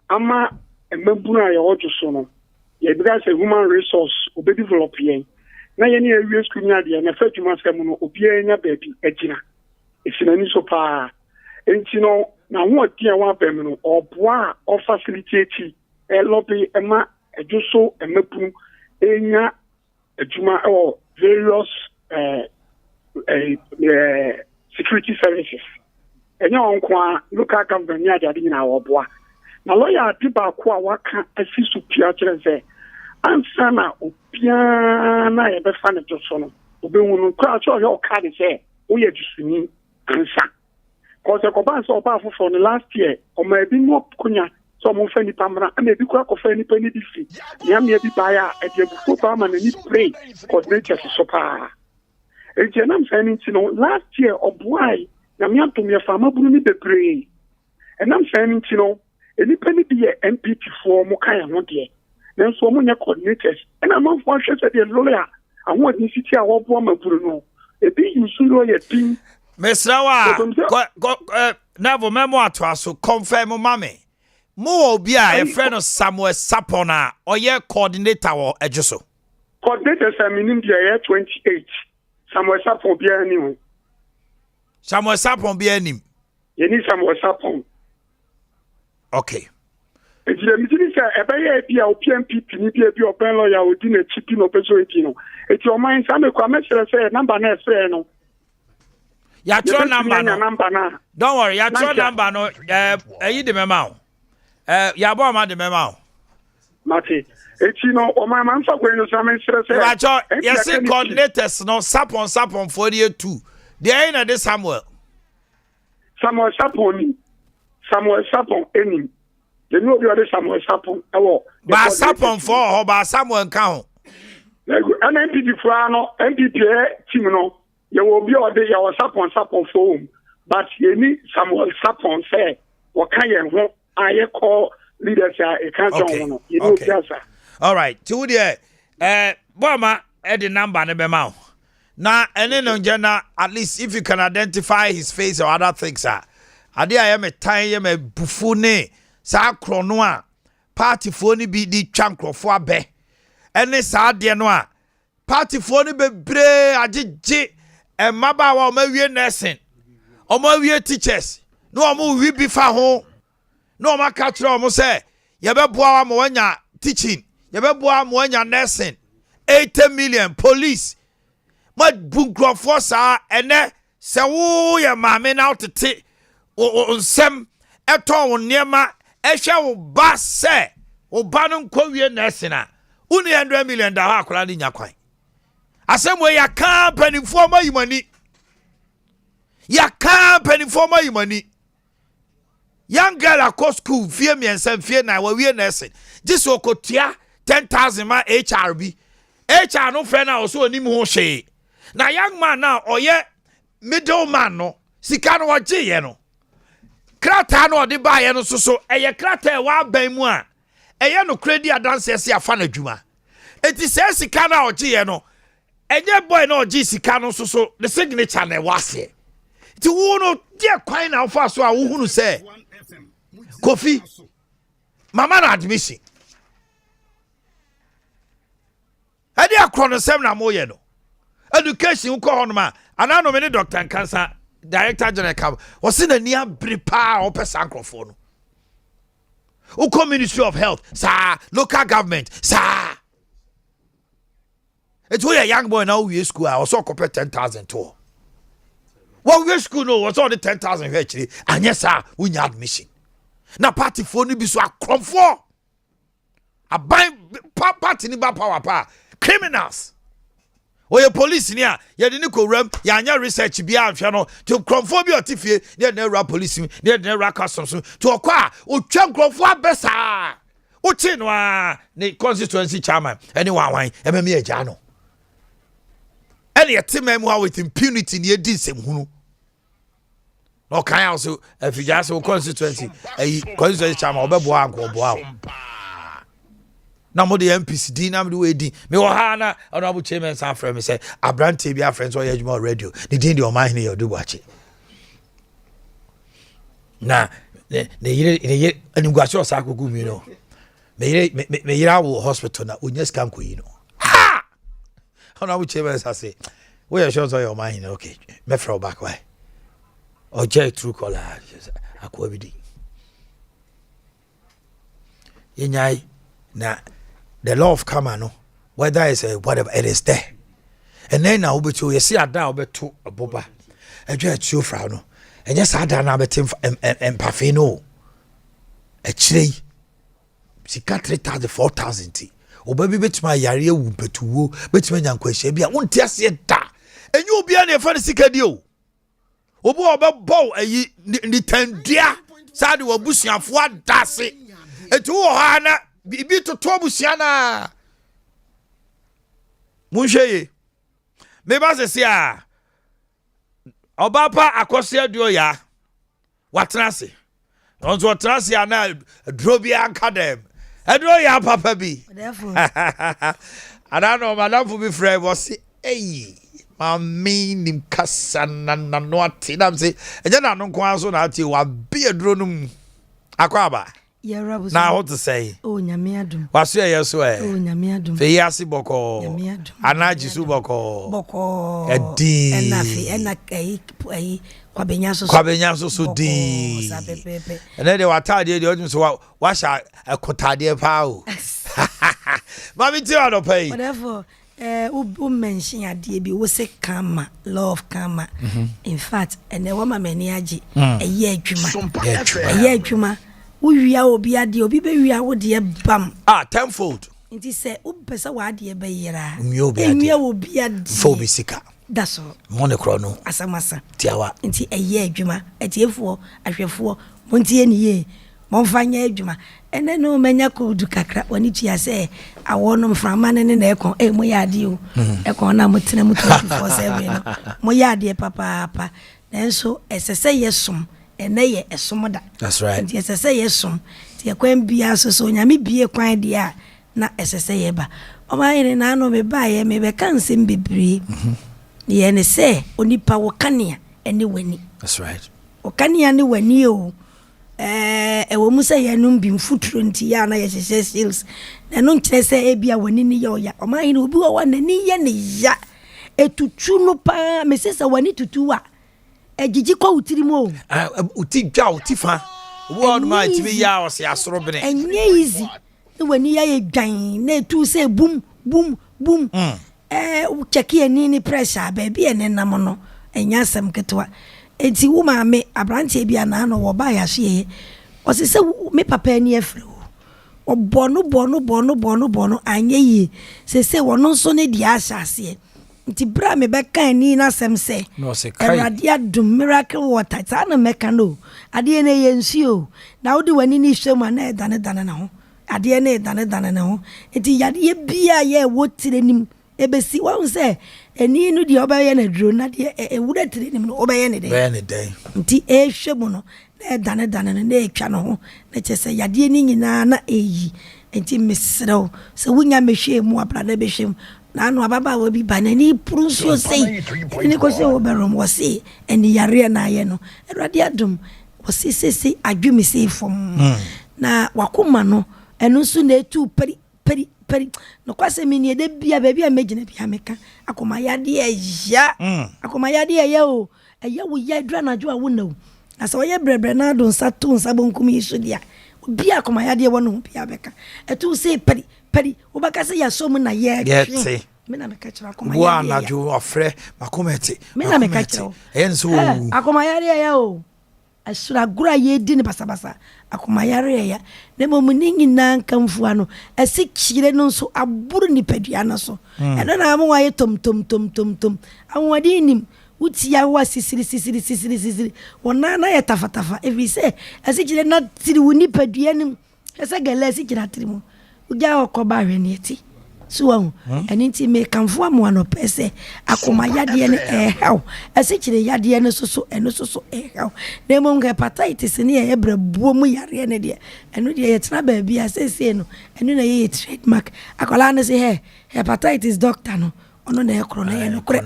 ama emabuna ye ojuso no ye bi say human resource obe develop yen na ye ni awie school nya de na fatuma sem no obi anya baabi agina esi na ni so pa enti no na ho atia wa bam no oboa o facilitate lobby ema ejuso emapunu enya ejuma or various security services enya onkwa local government ya jadi na oboa na lawyer atiba ko a waka asisu pia kire se ansa na opia na ye be fa ne joso no obehunu kwa cho yo ka de se o ye jusuni ansa cause ko ban so ba for the last year o ma bi no kunya so mo fa ni pamra na bi kwa ko fa ni pani bi fi ya me bi baya e de bu ko ma na ni pray coordinator so pa e je na mfa ni no last year oboai na me anto me fa ma buru ni bebre e na mfa ni no e ni pani bi e MPP for mo kan ho de na so mo nya coordinators e na man fo hwe se de lawyer ahwo ni city a wo bo ma buru no e bi yusu lawyer team Mesrawa never memo atwaso confirm mame mo obi a e friend Samuel Sapona oye coordinator wo ejuso coordinator minim dia 28 Samuel Sapon bia anim Samuel Sapon bia anim ye ni Samuel Sapon okay ejire mi tiri say ebeye bia o PMP ni bia bi open lawyer o di na chipi no peso eti no eti o man sa me kwa me say number na e no ya tro number no don't worry ya tro number no yi de mema ya bo ma de mema mate eti no o ma man fa kwen no sa me sere se ya tro yes coordinators no sapon 42 dey na de Samuel Sapon eni de no bi o de Samuel Sapon ewo ba Sapon for ho ba Samuel kan ho ana MPP fura no MPP team no ye will be or they your sapon phone, but ye need Samuel Sapon say what can you I call leaders a can't join you know just all right to the Boma the number ne bema na ene no jena at least if you can identify his face or other things ade I am a time me bufu ne sa krono a party fo ni bi di twankrofo abe ene sa de no a party fo ni bebre agege maba wa omawie nursing omawie teachers no omo wi bi fa ho no omo ka kire omo say ye beboa wa mo wanya teaching ye beboa mo wanya nursing 80 million police ma bunkrofo sa ene se wo ye maame na otete onsem eto wo niema ehwe wo ba se wo ba no nkwawie nursing a uni 100 million da ha akora ni nyakwan asemo ya company for my money ya company for my money young girl across school fear me and some fear na we nursing just okotia 10,000 ma HRB. HR no friend na also onim ho hwe. Na young man na oye middleman no sika no waje ye no. Krata no de ba ye no so eye krata wa ban mu a eye no credit adanse ase afa na dwuma. Enti se sika na oje ye no enye boy na oje sika no so the signature na wase. Ti wo no de kwan na ofa so a wo hunu se Kofi mama na admission. Ade akrono sem na moye no. Education ko hono ma anano me ne Dr. Nkansa Director General Cab was in a near prepare or pesankrofo no. Uko Ministry of Health, sir, local government, sir. It's where a young boy now we school I also compare 10,000 to. Well, we school no was only 10,000 actually, and yes, sir, we need admission. Now party for ni be so a cromfo. A buy party ni ba power pa criminals. O ye police ni a ye de ni ko ram ya anya research bia ahwe no to cromphobia otifie ne na ra police ne na ra customs to okwa o twa cromfo abesa o chi no a ne constituency chairman anyone ememe agya no ene yetemam ho with impunity ne edi nsem hunu no kan also afija so constituency constituency chairman obebo anko bo na mo de MPC na mo de we din me wo ha na honorable chairman san frame say abrante bia friends or yejuma radio ni din de o man here do buache na ne yire aniguaso sa kogu mi no me yire wo hospital na onya scan ko yi no ha honorable chairman say we are sure so your man here okay me throw back why o je true caller akwa bi di yenyai na the law of karma no whether it's whatever it is there and then now be to you see ada obeto aboba edwa atuo fra no enye sa ada na betim empafe no echirei sika 3,000 4,000 obabi betima yare ewu betuwo betima nyankwahia bia wonte ase da enye obi a na efa ne sika di o obo obebo ayi ni tandua sa de wabusuafo adase etu wo ha na bibi to busia na munhweye me ba se sia obapa akose aduo ya watrase onzo watrase ana drobi academy aduo ya papa bi ana no madam fu bi frɛ was eh mami nim kasa na no atinam se eje na no nko aso na ati wa bi aduro num akwaba now what to say? Oh, Nyamiadum. What's your yes way? Oh, Nyamiadum. Feyasi boko. Anaji su boko. Boko. Edi. Enafi. Enakai. Kwabenyaso. Kwabenyaso su di. And then they were tired. The audience so wash a kotade pao. Mami ti wa no pay. Whatever. Mention ade bi wo se karma, love karma. In fact, and the woman many aji. A year adwuma. A year adwuma. Uya obi ade obi be wia wo de bam tenfold nti se ubesa wa ade be yira enye obi ade fo bi sika that's all money kro no asamasa tiawa nti eye adwuma atiefo ahwefo montie ne ye monfanya adwuma ene no manya ko du kakra woni tia se awono mframa ne na ekon mo ya ade o ekon na mutena mutu 24/7 no mo ya ade papa nenso esese yesom eneye esomoda that's right nti esese yesom ti ekwan bia so nyame bie kwan dia na esese yeba o ma yire na no me ba ye me be kansem bebre ye ne se onipa wo kanea ene wani that's right o kanea ne wani o wo musa ye no bi mfuturo nti ya na ye hye sales na no nkire se e bia wani ne ye o ya o ma yire obi wo na ni ye ne ya etutu no pa me se wani tutu wa ejiji kwa utirimo utidwa utifa wo no ma tibi ya o se asoro bene enye easy ne wani ya ye dwan na etu se boom check ye ni pressure baby ene nam no enya sem ketwa enti wo ma me abrante bia na no wo ba ya hye o se me papa ni afre o bono anye yi se wono so ne dia asase nti bra me beka ni na sem se erade adum miracle water ta na meka no ade ne yensuo na wodi wani ni hwem na dane na ho adeɛ ne dane ne ho enti yadeɛ bia yɛ wo tire nim ebesi wɔn sɛ eni no deɛ ɔbɛyɛ na duro na deɛ ewura tire nim no ɔbɛyɛ ne den nti ehwɛ mu no na dane no na etwa no ho na kyɛ sɛ yadeɛ ni nyinaa na eyi enti mesrɛw sɛ wonya mehwɛ mu abra na behwɛ mu na no ababa wo bi ba na ni puru nsuo sei ni ko sɛ wo bɛrom wɔ se eni yare na ayɛ no awurade adom wɔ se sese adwumi sei fom na wakoma no ɛno nso na etu peri no kwase mini de bia ba bia megina bia meka akoma yade ya akoma yade ya o eya wo ya dra na jo a wo na wo asa wo ye brebre na do nsa to nsa bonkum yi so dia bia akoma yade wo no bia beka etu se peri wo baka se ya so mu na ye me na meka kira akoma yade wa na jo ofre makomete me na meka kira enso akoma yade ya o asura gura ye di ne basabasa akoma yare ya ne mo muningi na nkamfua no ese kire no so aburu ni padua no so eno na mo waye tom anwadi nim utia wa sisiri wona na ye tafatafa evi se ese kire na tiri woni padua nim ese gele ese kire atiri mo uja okoba hwe ne ti so eni ti me kamfua mo no pese akoma yade ne ehau ese kire yade ne so eno so ehau na mo hepatitis ne ye brabuo mu yare ne de eno de ye tena ba bia sese no eno na ye trademark akola ne se hepatitis doctor no ono na ye kro na ye no kre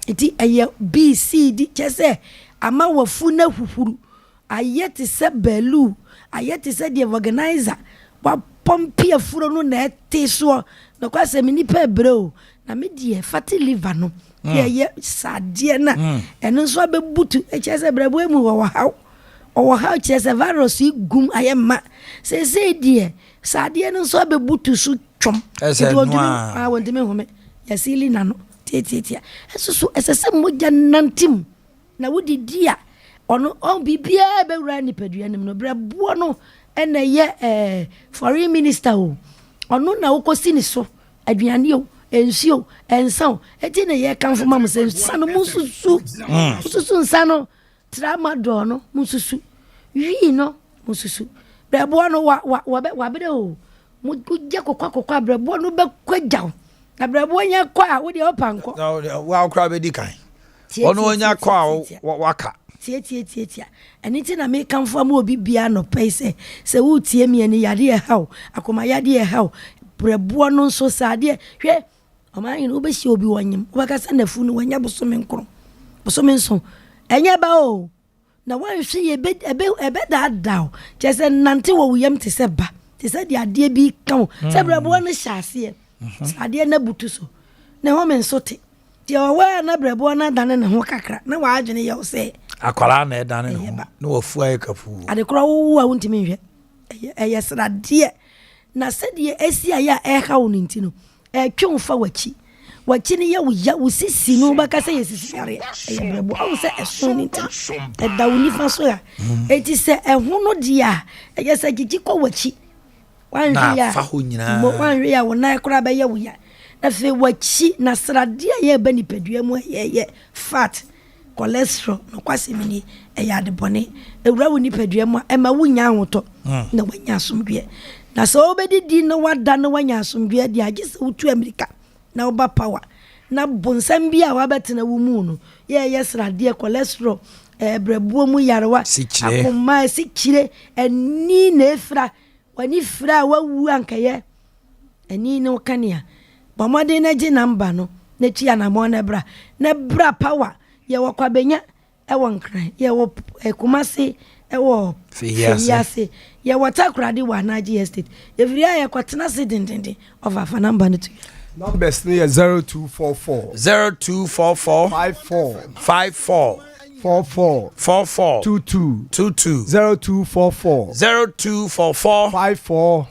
iti eye BCD chese ama wafu na huhuru ayete se belu ayete se de organizer wa pompi afuro no na ete so na kwase mini pa bro na me die fatty liver no ye sadie na eno so abebutu echese brabo emu wo haw chese virus igum ayema se die sadie no so abebutu so twom no wonte me home yasili na no tietia eso esese moja nantim na wodi dia ono on bibia be wura ni padua nim no brabo no ena ye foreign minister o ono na wokosi ni so aduane o ensuo ensan eti na ye kanfo ma mo se nsa no mususu nsa no tramadol no mususu wi no mususu brabo no wa bede o mu gye kokwa brabo no be kwagyaw na brabo nya kwa wo de opanko wa okra be di kan ono nya kwa waka tie eni na me kanfo ma obi bia no pese se wo tie mi ani yade e haw akoma yade e haw brabo no so sade hwe o man yin obehie obi wonyem obaka sa nafu no wanya bosome nso enya ba o na wan hwe ye ebe da chese nante wo yam te se ba te se de ade bi kan se brabo no hyase sade na butu so ne ho men so te tie o wa na brabo na dane ne ho kakra na wa adwene ye o se akwara na edane no na wafu aye kafu ade kro wo wuntimi hwe eye srade na sede esi aya eha wo ntino twonfa wachi ne ye wo sisi no baka se yesisi yare eye brebo wo se eso ntino da woni fa so ya eti se eho no dia eye se gigi ko wachi wan ya fa ho nyina mo wan ya wo na kra ba ye wo ya na fe wachi na srade ye ba ni padua mu ye fat cholesterol no kwase mini ya de bone ewura wo ni padua mu e ma wunya ahoto na wanya asomdwe na so obedidi no wada no wanya asomdwe de agese wutu America na oba power na bonsam bia wa betena wo mu no ye srade cholesterol brebuo mu yarewa akoma sikire eni na efra wani fra wawu ankaye eni no kanea bomode na gi namba no na tia na mo na bra power ye wo kwabenya e wo nkran ye wo Kumasi e wo Fiyase ye wo takrade wa na gi estate ye firi ya kwatena se dindindi of afa number no to numbers near 0244 54 44 22 0244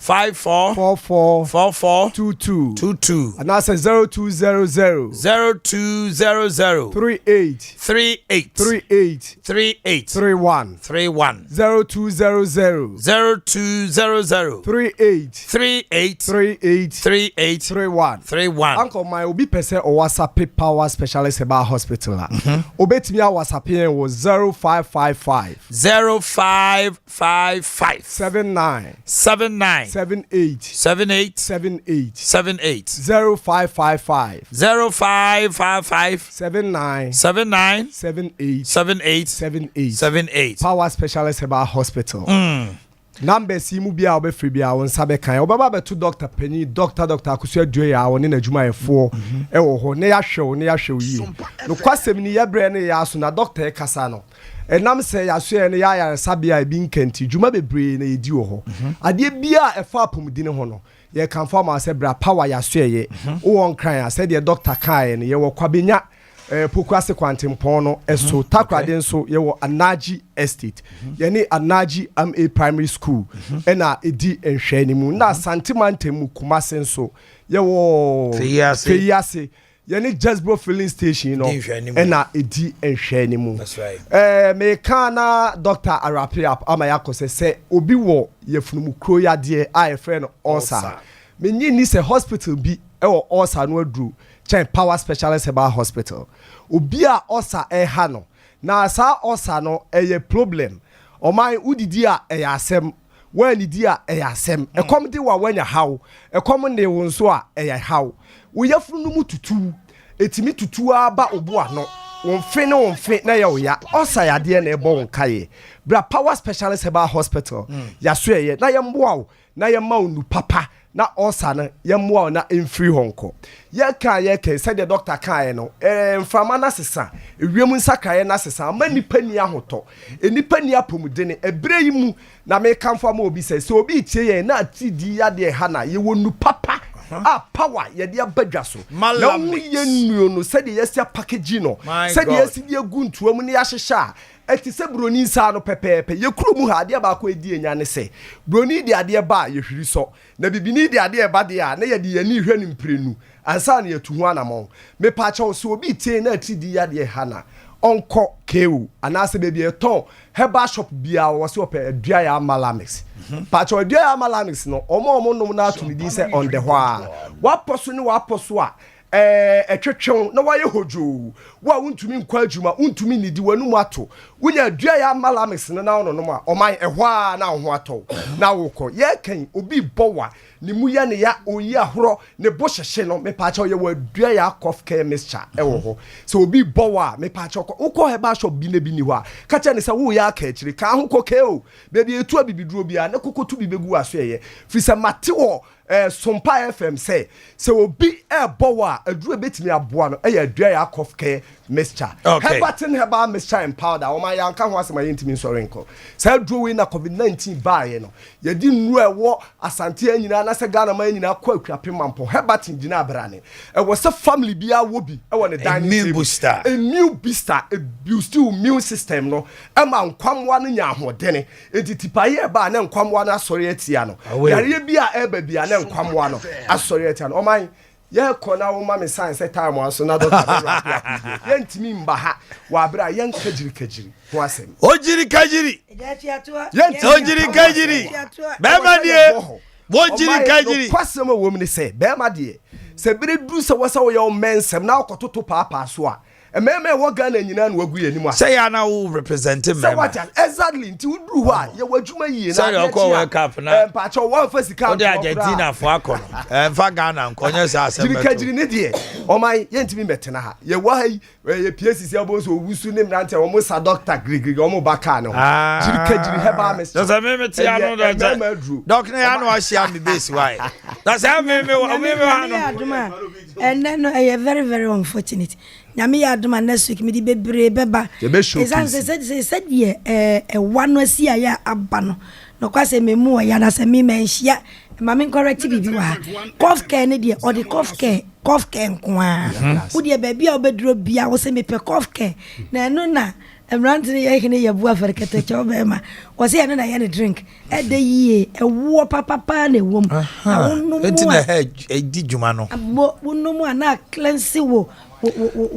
54 22 and that's 0200 38 31 0200 38 31 uncle my obi pese o WhatsApp power specialist about hospital obetimi a WhatsApp yɛn wɔ 0555 0555 79 79 78 78 78 78 0555 0555 79 79 78 78 78 78 Power Specialist Herbal Hospital. Number si mu bia obefri bia won sabe kan obaba beto doctor pani doctor akusu adue ya won na adwuma yefo e wo ho ne ya hwe yi no kwasem ni yebre ne ya so na doctor e kasa no enam se ya so ne ya sabia bi nkanti dwuma bebre na yedi wo ho ade bia e fa apomdi ne ho no ye kan fa ma se bra power ya so ye wo nkran ya se de doctor kan ne ye wo kwabenya Pokwase Quantimpon no eso takrade nso ye wo Anaji Estate ye Anaji MA Primary School na edi enhwe ni mu na Santimante mu Kumase nso ye wo Feyase ye Jasbro filling station no na edi enhwe ni mu me kana Dr. Arapia amayakose se obi wo ye funumu kro yade a ye frɛ no Osa me ni se hospital bi e wo Osa no adru Power Specialist Herbal Hospital. Obia osa ha no. Na sa osa no eye problem. Oman udidi a eye asem. When di a eye asem. E kom di wa wanya haw. E kom ne wo nso a eye haw. Wo yafunu no mu tutu. Etimi tutu aba obu ano. Wonfe na ya oya. Osa ya de na ebo won kaye. Bra Power Specialist Herbal Hospital. Ya so eye na yemboa wo. Na yemma onu papa. Na osa na yemwa na emfiri honko ye kan said the doctor kan no mframa na sesa ewiem nsakaye na sesa ma nipa ni ahoto enipa ni apomudene ebre yi mu na me kanfo ma obi se obi tie ye na tidi ya de ha na ye wonu papa power ye de abadwa so na mu ye nuo no said yes ya package no said yes di aguntuo mu ne ya hyehya eti se broni nsa no pepepe ye kuro mu ha ade ba ko edi enya ne se broni di ade ba ye hwiri so na bibini di ade ba de a na ye di yani hwe ni mprenu ansa na ye tu ho anamon me pa cha so obi tie na ati di ade ha na onko keu anase bebi eton herbal shop bia wo se ope adua ya malamix pa cha adua ya malamix no omo nom na atu di se on the hwa waposo ni waposo a etwetwon na waye hojo wa untumi nkwa adwuma untumi nidi wanu mu ato wunya dua ya malamix na no no ma oman ehwa na ho ato na wokọ ye kan obi bowa ni mu ya ne ya oyi ahoro ne bo hyehye no me pa cha ye wa dua ya cough care mixture ewo ho so obi bowa me pa cha ukọ heba shop bi na bi ni ho ka cha ne se wo ya ka akiri ka ho koke o bebi etu abibiduro bia ne kokotu bi begu aso ye fi se mate wo Sompa FM say obi bowa aduru betimi aboa no adua ya cough care mixture herbal mixture and powder o ma ya nka ho asema yentimi nsorenko say aduru we na COVID-19 baaye no ye di nnu ewo asante anyina na se Ghana man anyina kwa akuape mampo herbal gina abrane wo se family bia wo bi wo ne dining table a new booster a boost immune system no ma nkwamwa no nya ahodene etitipaye ba na nkwamwa na asori atia no yare bia eba bia na nkwamwa no asori atia no o man ye kona wo ma me science time aso na doctor ye ntimi mba ha wa bra ye nkagiri ho asem ojiri kajiri ye ojiri kajiri be ma die wojiri kajiri kwasem wo me se be ma die se bere du se wo ye o mensem na okototo papa so a ememe wo Ghana nyina na wagu ye nimu a say ya na wo represent me exactly nti uduru ho a ye wadwuma yie na say okọ world cup na pa cho wo fa sika o de Argentina fo akọ no fa Ghana nkonye sa asem beto jiri ne de o man ye ntimi metena ha ye wa ha ye PSC aboso owusu ne mrante o mo sa doctor grigrig o mo baka no jiri heba me so say me ti anu doc na ya no ahia me base why that's how me ha no and then very very unfortunate nyame ya adoma next week me di bebre beba said ye one was here ya abano no kwase memu ya na se me menhia ma me correct bibi wa cough care ne de or the cough care nkoa wo de baby a obedro bia wo se me pe cough care na no na emrant ne ye hene ye bua ferkete cho be ma wo se no na ye ne drink e de yie e wo papa na ewom na wonu mu enti na di djuma no wonu mu na cleanse wo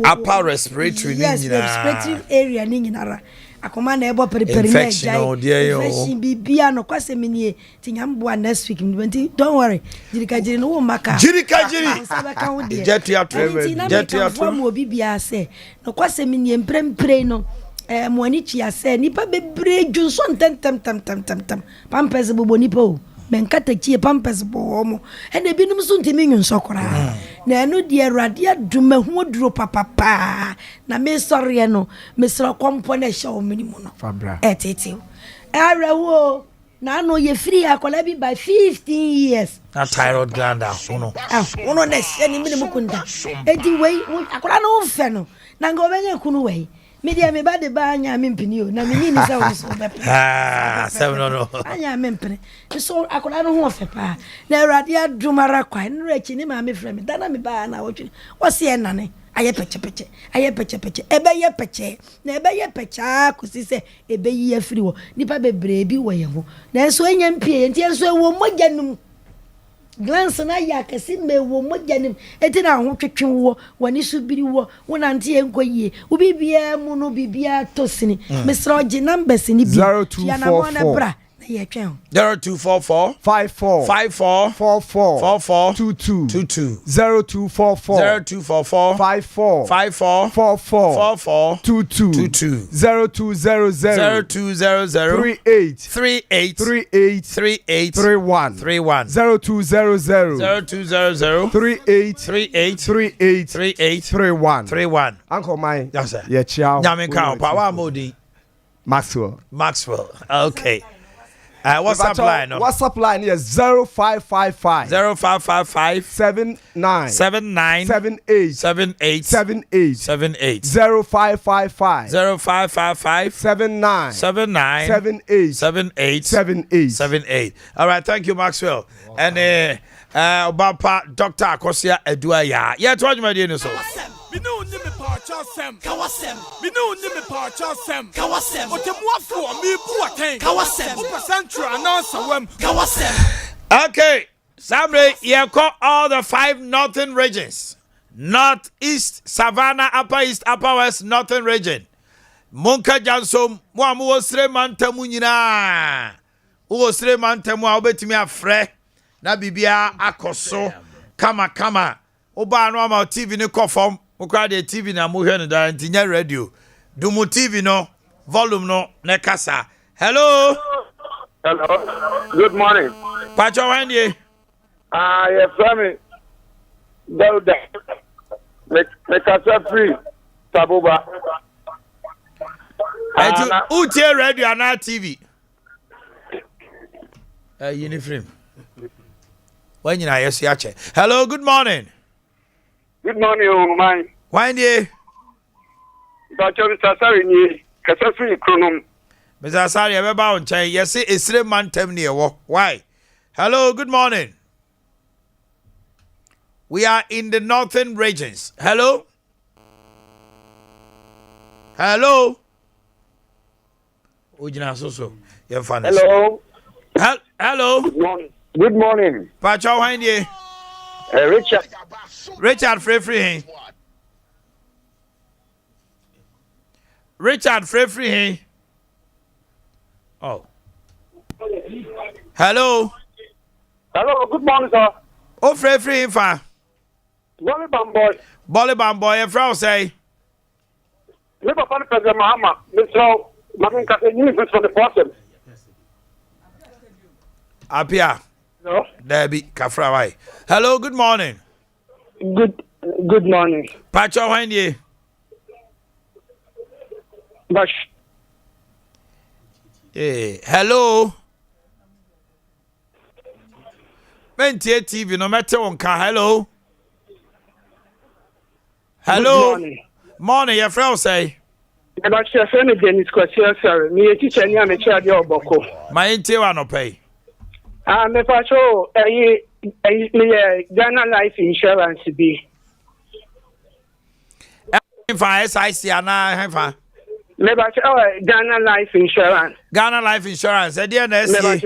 upper respiratory ni nyina respiratory area ni nyina akoma na ebo periperi na infection bibia no kwase menie tinyamboa next week don't worry jirikajiri no wo maka jetu ya mo bibia se no kwase menie mprempre no mo ani chia se nipa bebre dwunsontem pampers bobo nipa o menkata chie pampers bo mo ene binum so ntimi nwunso kora na eno de awrade aduma hu duro papa na me sɔre no me sɔre kompo na hye o minimu no etete arewo na no ye free akola bi by 15 years na thyroid gland uno na hye ni minimu kunda edi wei akola no mfe no na nga obenye kunu wei media me ba de ba anya me mpini o na me ni sa wo so be no anya me mpini so akola no ho ofe pa na awrade adumara kwa no rechi ni ma me frɛ me dana me ba na wo twi wo se enane aye peche ebe ye peche na ebe ye pecha kusi se ebe yi afiri wo nipa bebre bi wo ye ho na so enya mpie nti so wo mogyanum glance na ya kasi me wo mogyanim eti na ho twetwe wo wani so biri wo wona nte enkoyie wo bibia mu no bibia tosini mesra ogi numbers ni bi ya na mo na bra 0244 54 44 44 22 0244 54 44 22 0200 38 31 0200 38 31 Uncle Mine. Yes, sir. Yeah, ciao. Nyamenka power modi Maxwell. Okay. WhatsApp line. WhatsApp line is 0555 79 78 78 0555 79 78. All right, thank you, Maxwell. And Bapa Dr. Akosia Eduaya. Yeah, to you, my dear. So. Binu ni me parcha sem kawasem binu ni me parcha sem kawasem otemuafo mi buaten kawasem percentual announce wem kawasem. Okay, Sabre, you call all the 5 northern regions. Northeast, Savannah, Upper East, Upper West, Northern region. Monka Jansom, Mwamu Osre Mantamu nyina. Osre Mantamu obetimi afre na bibia akoso kama. Oba no ama TV ni kofom. Ukwa de TV na muhwe no da ntinya radio. Dumu TV no volume no ne kasa. Hello. Good morning. Pacho wandie. Yes, Sammy. Dauda. Me kasa free. Tabuba. Utie radio na TV. Uniform. When you na yes yache. Hello, good morning. Good morning, man. Wandie. Dr. Sasari ni kasa free kronom. Mr. Sari, ebeba on chai. Yes, Isre mantem ni ewo. Why? Hello, good morning. We are in the northern regions. Hello? Hello? Ujina soso. Hello? Hello? Good morning. Pacho wandie. Richard Free. Richard Free. Oh. Hello. Hello, good morning, sir. Oh, Free fa. Bolly boy, a frau say. Never found President Mahama. Mr. Mamin Cassini from the person. Apia. No. Debbie Kafrawai. Hello, good morning. Good morning. Pacho Wendy. Bash. Hey, hello. Mentie TV no matter on car. Hello. Hello. Good morning, your friend say. About your friend Dennis Question, sir. Me a teacher and I'm a child of Boko. My intel no pay. Me pacho Ghana life insurance be. If I SIC and I have Me pacho Ghana life insurance. Ghana life insurance. I didn't say.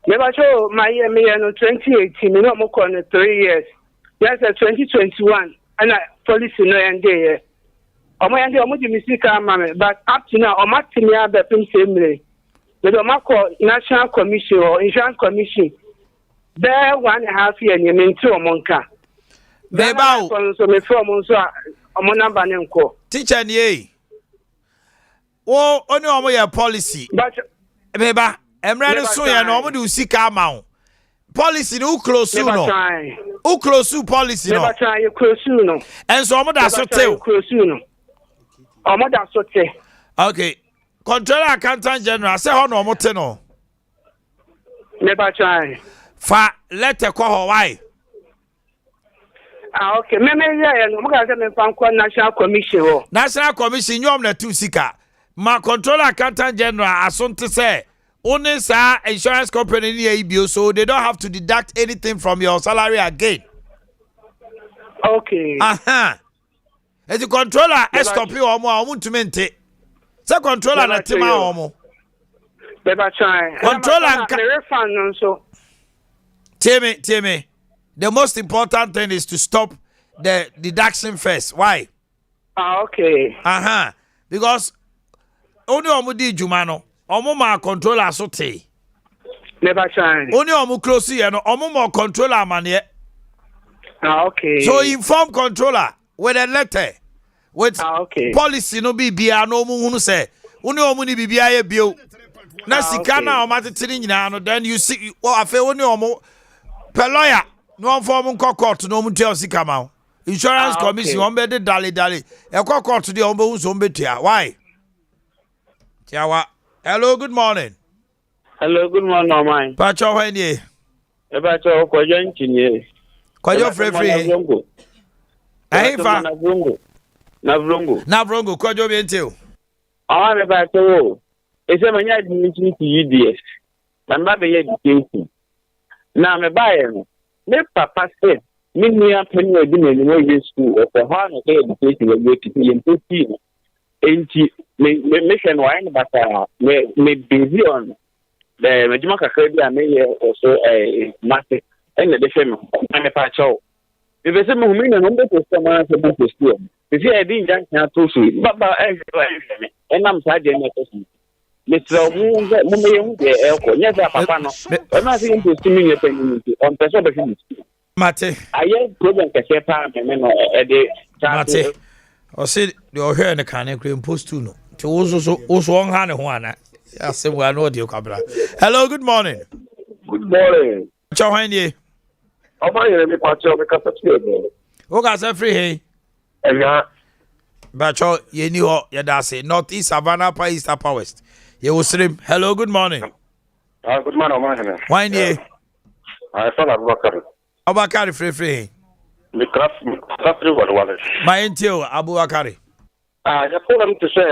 Me pacho my me no 2018. Me no more than 3 years. Yes, 2021. And policy no end there. Omo yande omo di misika mame, but up to now omo timi abepim semre. The Domako National Commission or Insurance Commission, there 1.5 years, you mean 2 monka. Beba, so me from Monsa, Omonamba Nenko. Teacher, ye. wo oni omo ye policy beba emre so ye no omo de usika ama policy no close no who close policy no try close no and so omo da so tell close no omo da so tell okay controller accountant general say ho no omo te no never try fa letter ko ho why okay me yeah no mo ga say me fan ko national commission ho national commission nyom na tu sika ma controller accountant general asonte say only sa insurance company near EBO, so they don't have to deduct anything from your salary again. Okay. As the controller, stop you or more to maintain. So controller na tima omo. Better try. Controller refund so. Tell me. The most important thing is to stop the deduction first. Why? Okay. Because only omo di jumano. Omo ma controller so te. Never try. Only omo close here no omo ma controller man okay. So inform controller with a letter with policy no be bia no omo hunu say. Only omo ni bibia ye bio. Na sika na omo tetiri nyina no then you see afa only omo per lawyer no inform court no omo tua sika ma. Insurance commission omo be dale. E court dey omo hu so betua. Why? Tiawa. Hello, good morning. Hello, good morning, mine. Pacho when ye? Pacho Kwajo Engineer. Kwajo free. Eh, fa. Navrongo, Kwajo Bentio. Ah, me Pacho. It's a mania dignity to UDS. My mother education. Now me buy him. Me papa said, me near penny a dinner in the school or for how to education will go to be in 15. Me mission wine but me busy on the Majima Kakabia may also a market and the different manufacture. If there's a movement and number to someone to book the school, if you have been young to see, but and I'm sad in my person. Mr. Moon, yes, Papa, I'm not going to see me on person. Mate, I am proven to say, Mate. O say the ohwe ne kan ekre post two no. Ti wo so on ha ne ho ana. Ya se wa no de kwabra. Hello, good morning. Good morning. Cho hwan ye? Oba yere me pacho me kasa tie. O ga say free hey. Eya. Ba cho ye ni ho ye da say North East Savannah Pa East Upper West. Ye wo srim. Hello, good morning. Good morning, Oma hene. Hwan ye? I saw Abubakar. Abubakar free. Me craft what my intio Abubakar. You told them to say,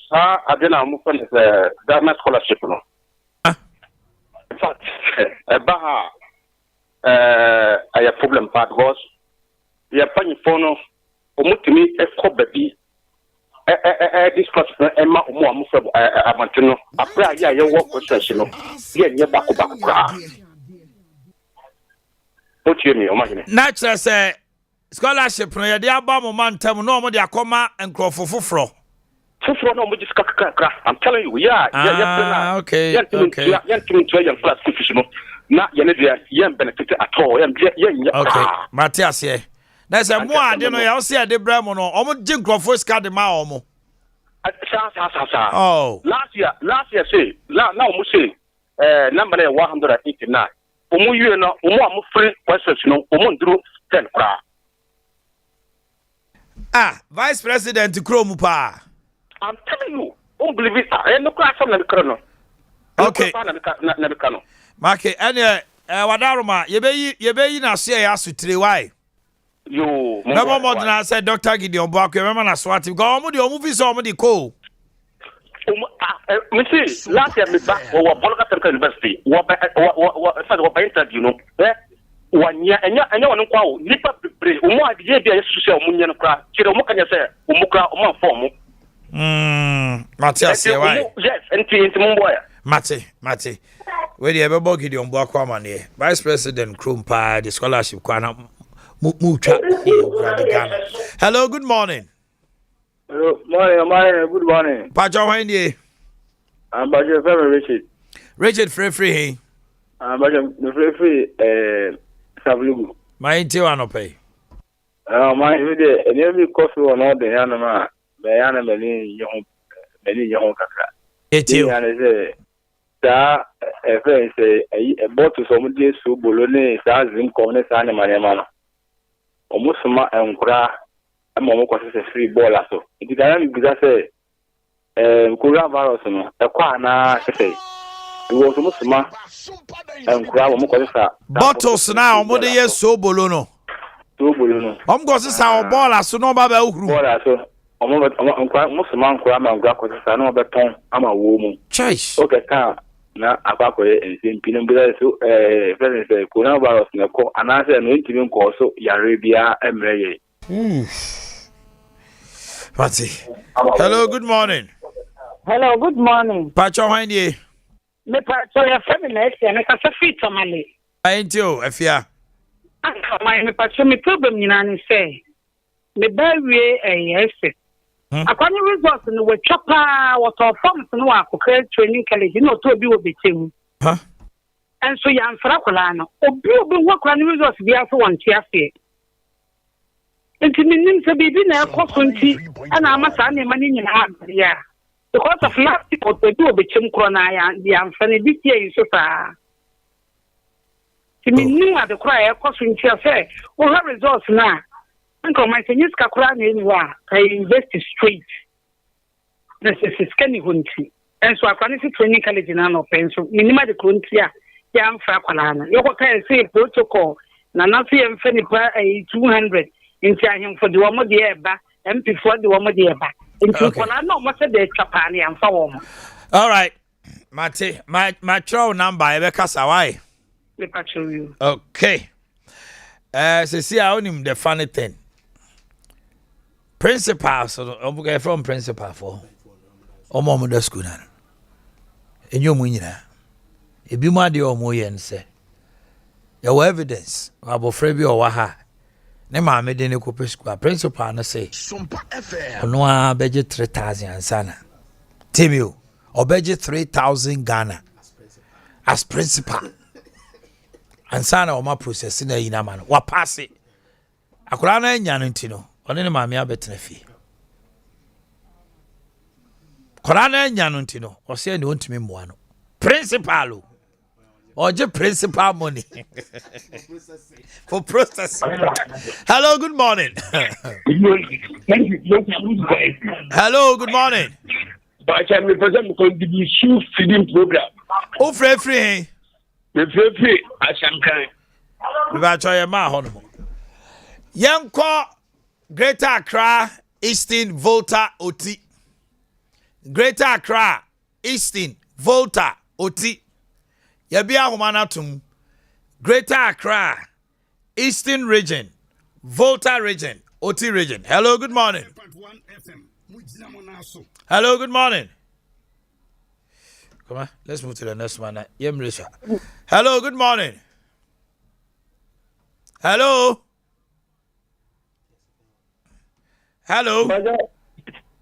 sir, I didn't move on the government scholarship. No. In fact, Baha, I have problem part was the appointment for no, Omutimi, a copy, this question, Emma, Amantino, a prayer, your work possession, your back. What you mean, natural say scholarship no ye dey aba mo mantam no mo dey akoma enkrofo foforo no mo just kaka. I'm telling you, yeah. Okay. Yeah, class no. Na ye ne dey benefit at all. Okay. Matthias here. There's a more ade no ya say ade bra mo no omo gi enkrofo ska de ma omo. Sa. Oh. Last year say, now mo say number 189. Omo you no omo am free questions no omo nduru 10 kra. Vice President Kromu pa. I'm telling you, don't believe it. No class on the chrono. Okay. Make any wadaroma ye be na so ya asutire why? You Remember more than I said Dr. Gideon Boakwe remember na swati go omo visa omo di ko. Me see last year me back or Bolga Central University. What interview no. One year and one quo nipa bre umo adie bia yesu se omo nyen kra kire umo kanya se umo kra umo form Matthias why yes enti mumboya Mate we dey be bog Gideon Boakwe amane Vice President Krumpa the scholarship kwana mucha Ghana. Hello, good morning. Hello, morning, good morning. Pacho hwan die? I'm Bajo Richard. Richard free. I'm Bajo free Savlugu. My intio anope. My video, and every coffee on all the animal, the animal in your many young kakra. It's you. That a friend say a bottle some days so bolone, stars in corners and manamana. Almost and cra, a moment was a free ball. So it is because I say, coronavirus, a quana, say. It was almost and cra, bottles now, what do you so bolono? So bolono. I'm going to sound ball so no baba so. Most man cram and grapple, I know about Tom. I'm a woman. Chase. Okay, now about and St. Pinambula, so President coronavirus in a call, and I said, no interview call, so Yarabia and Ray. Hello, good morning. Hello, good morning. Pacho, how are you? Me pacho ya feminist, and I can say somali. I ain't you, if ya. Me pacho me problem you know say. Me bury a yes. Akwani results no we chopper what of forms no akokre training college no to bi obetim. And so ya mfra kola no. Obi wo kwani results bi aso won ti afi. Enti minim se bibi na ekoso nti ana amasa na ma ni nyina ya. Because of last people to do obetim kro na ya mfa ne bi tie so sa. Ti minim ade kro ya ekoso nti afi. Wo ha results na Uncle, my seniors kakura anywhere. I invest straight. This is scanning hunty. And so I can see training college in an pencil. Minima the Kuntia, Yam Fracolana. You can say protocol. Nanasi and Fenipa a 200 in him for the one the eba and before the one the eba. In Tucolano, what's a day Chapani and Fawom. All right, Mate, my troll number, Rebecca Sawai. Okay. See, I own him the funny thing. Principal, so I'm going from principal for Omo the school. And you mean if you mad your moye and say your evidence about Frebi or Waha. Nema made any copy school principal and say Sompa FM. No budget 3,000 and sana. Timio or budget 3,000 Ghana as principal. And sana or my processing in a man. What pass it? Akurana and Yanintino. One in my better fee. Corana and Yanutino, or say no to me one. Principal or just principal money for processing. Hello, good morning. Hello, good morning. But I represent the shoe feeding program. Oh, free. The I shall kind. About your ma young call. Greater Accra, Eastern, Volta, Oti. Greater Accra, Eastern, Volta, Oti. Yabia Humanatum. Greater Accra, Eastern region, Volta region, Oti region. Hello, good morning. Hello, good morning. Come on, let's move to the next one. Hello, good morning. Hello. Hello.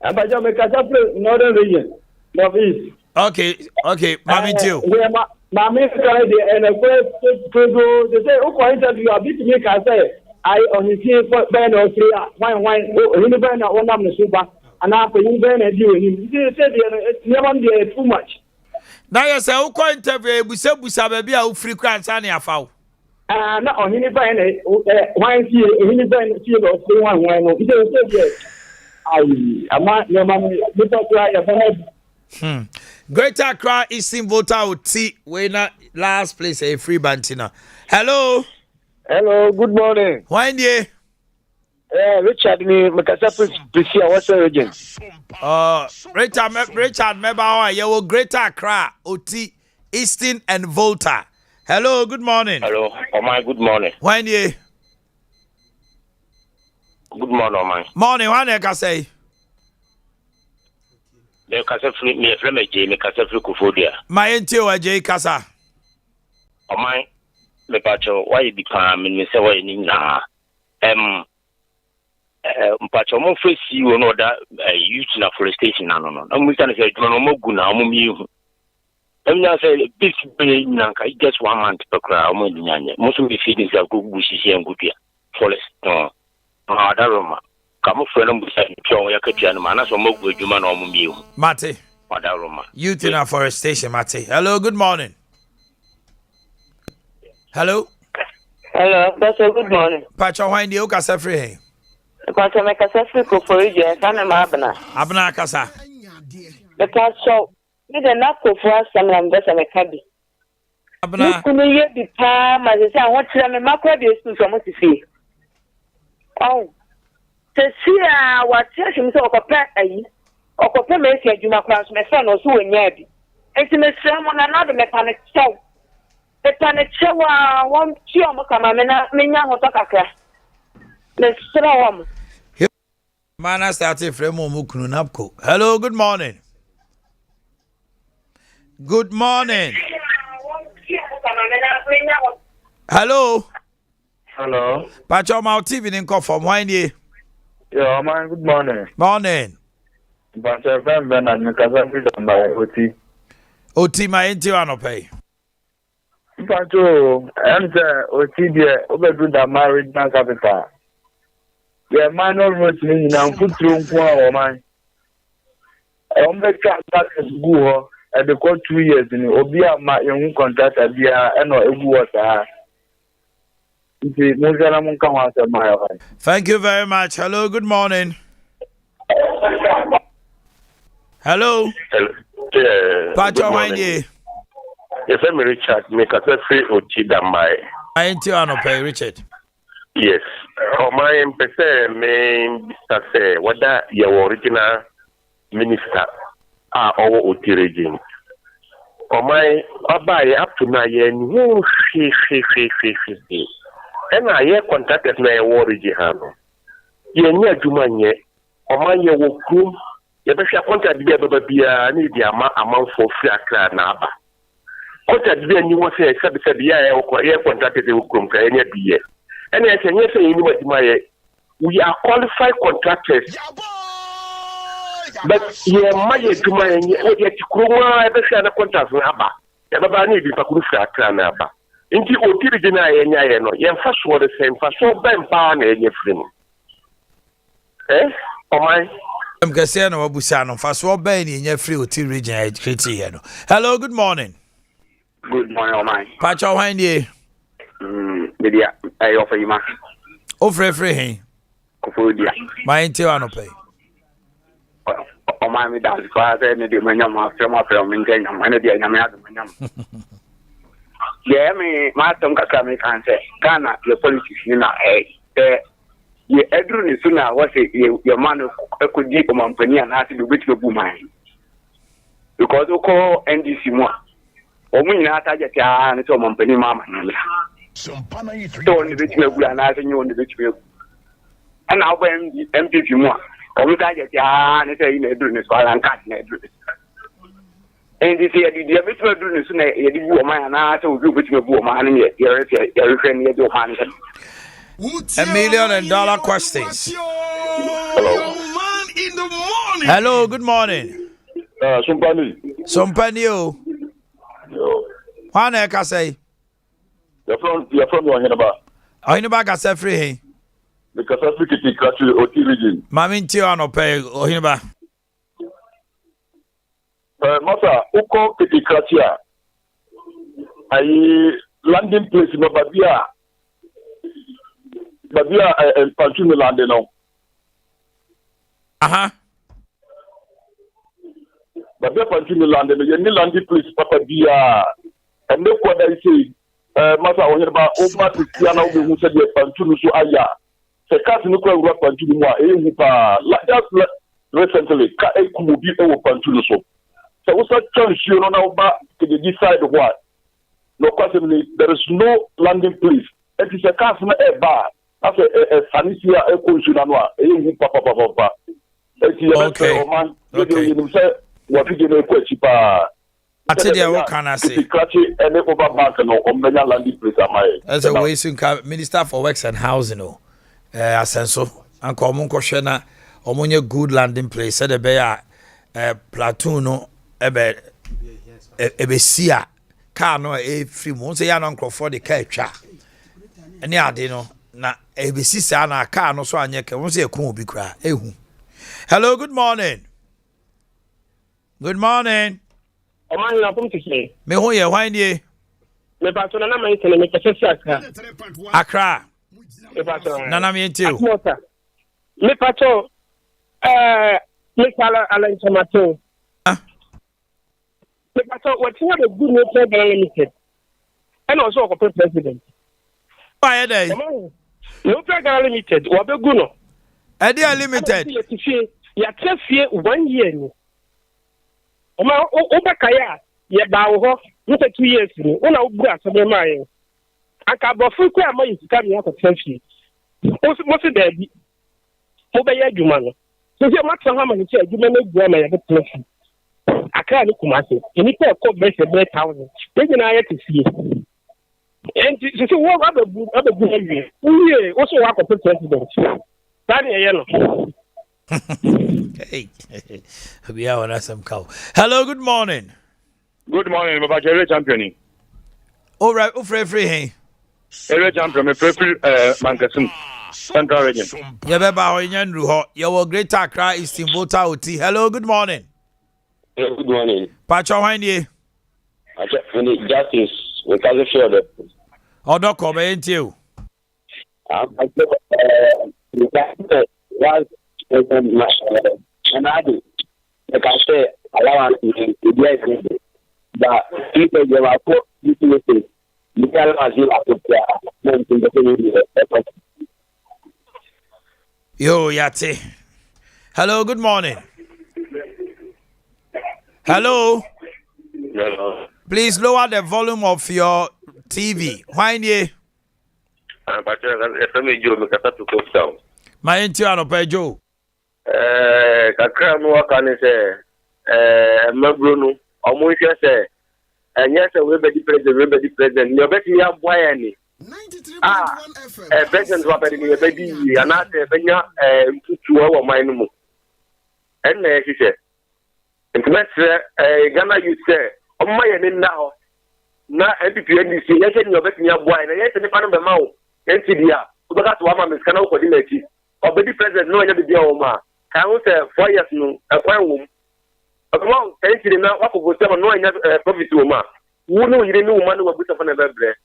Northern region, Northeast. Okay, Mami too. Mami and a great they say, oh, interview, a bit make I say, I only see for Ben or three, wine, you burn out one of the super, and after you burn a deal, you said never did too much. Now you say, oh, interview, we said we saw baby out free crowns and your foul. Not on any burn wine, any burn field of 3 1 he said, yes. I'm not your mommy, Greater Accra Eastern Volta Oti. We're not last place a free bantina. Hello. Hello, good morning. Why ye? Richard me Makasapu Prisia, what's the region? Richard Meba, you will Greater Accra Oti Eastern and Volta. Hello, good morning. Hello, my good morning. Why ye? Good morning, man. Morning, what I can say? Me kasa free me frame je me kasa free kufodia. My ntio aje kasa. O man me pacho why be pan me say why ni na. Mpacho mo free see you no that youth na forestation na no. Na mo say no mo gu na mo mi hu. Nya say this be na ka just 1 month per kra mo nyanya. Mo so be feeding say go bushi she ngudua. Forest no. Adaroma. Kamu friend of John Yakatian, Manas or Mogu Juman or Mumio. Mate. Padaroma. Youth in Afforestation, Mate. Hello, good morning. Hello. Hello, Pastor, good morning. Pacha, why do you cast free? Pastor, make a sacrifice for you, and I'm Abna Casa. The castle, need a knock for us, and I'm just a cabby. Abna, you be palm, as I say, I want to have a macro days to someone to see. Oh, to see what tells him so of a pet, or compare me to you, my son, or so in Yabby. And to make someone another mechanic show. The planet show one chioma come, and I mean, I'm not a let's throw him. Mana started from Mukunapko. Hello, good morning. Good morning. Hello. Hello. Pacha, my TV didn't come from Windy. Yeah, man, good morning. Morning. Pacha, Ben and Kazan by OT. OT, my Intiano pay. Pacho, and OT, dear, over the marriage man capital. Yeah, man, almost me now put through one man. I'm the cat that is good at the court 2 years in Obia, my young contract at the end of a water. Thank you very much. Hello, good morning. Hello. Hello. Pacha, Windy. Yes, I'm Richard. Make a free OT Damai. I ain't you on pay, Richard. Yes. For my emphasis, main say whether your original minister are our OT regime. For my up to now, you and I hear contacted my origin. You near Jumanye, or my year will come. You better contact the other beer, need the amount for free crowd now. Contact the new one say, except the year or air contacted the Ukum, any beer. And I can say, you know what, we are qualified contractors. But you are my to my Kuma, ever share a contract with Abba. Ever need if I could say a crown Abba. Into Otiri deny any no, you first were the same for so Ben Pan and your friend. Eh? Oh my. I'm Cassiano Busano, fast war Benny in your free Otiri region. Hello, good morning. Good morning, oh my. Pacha, Windy. Media, I offer you, Max. Oh, free. My Intiano pay. Oh, my, me that's why I said, the Manam after my film in Kenya, and the Manam. Yeah, me, Martin Kakami can say, Ghana, your politics, you know, your Edwin is sooner, was it your man could give a company and have to do with your woman. Because you call NDC more. Or when you have to get your hand to a company, mamma. Sompa don't the rich milk and I think you on the rich milk. And now when the MPP more, or we can get your hand and say, you know, doing this while I'm cutting it. And this year, the bit of doing this, you do a man and I told you which will go man and you're friend, you're man. $1 million questions. Hello. Man in the morning. Hello, good morning. Sompani. Juan can say. You're from Wahinaba. Wahinaba can say free. Because I speak it in OT region. Mamin Tiano pay Wahinaba. Masa, Uko Kitikratia. I landing place in Babia. Babia and Pantuni landing now. Babia Pantuni landing. You landing place, Papa Bia. And look what I say. Masa, when about over to Tiana, who said the Pantuni so aya. The cat no kwa Pantuni more, just recently, Kaeku be over Pantuni so. So what's that chance you know now back to the decide what? No question, there is no landing place. It is a customer a bar. That's a Sanisia a Kunsunanwa, a papa. Okay. What you know, cheaper. I tell you what can I say? As a way soon Minister for Works and Housing, Asenso, and Comunco Shena, Omonia good landing place, said a bear platoon. Ebesia car no free mo say ya no for the car twa ene ade no na ebesi sa na car no so anye ke won se ekun obi kra ehu. Hello, good morning. Good morning. Oman na pum tike. Me ho ye hwan die? Me pa so na na man tene me kese Accra. Accra. Me pa so. Na na me ntiu. Me pa so me kala ala tomato. Me pa so what you the good nature limited. And also a president. Why day? No program limited. What be good no? They are limited. Ya trafie 1 year ni. Oma obakaya ye ba wo ho. No 2 years ni. Una obu asebe mai. Aka bofu kwa ma yisika mi akọ trafie. Mo se da bi. Mo be ya adwuma no. So se ma twa ha ma ni che adwuma na gua ma ya be trafie. Aka ni kumase. Eni ko be se 1000. Eji na ya tfie. And so what about the we also work for president. That hey, we are on some cow. Hello, good morning. Good morning, Baba Jerry Champion. All right, free hey. Jerry Champion, me prefer Mankasum Central Region. Yeah, Baba, in your Great Accra is in Volta OT. Hello, good morning. Good morning. Pacho Handy. Justice, we can't share that. Oh, no, come into you. And I do. Like I say, allow us to be able but people give up this message. You can allow us to Yo, Yati. Hello, good morning. Hello. Hello. Please lower the volume of your TV. Why nie? My entire no pay Joe. Kakra no waka ne say Mabruno omo hwe say enya say we be president you bet me aboa ni 93.1 president wa be ni be di ana say benya ntutu wa man no mu en na hwe say intmesre Ghana youth say omo ye ni na ho na NPP NDC ye say ni obet me aboa na ye say ni pa no be ma wo NTD a wo ga to wa ma meska na wo kodi na chi obedi president no anya be dia wo ma I will say 4 years no a womb. About 10 now, what would say no profit woman. Who know you didn't know man who was on a bebre.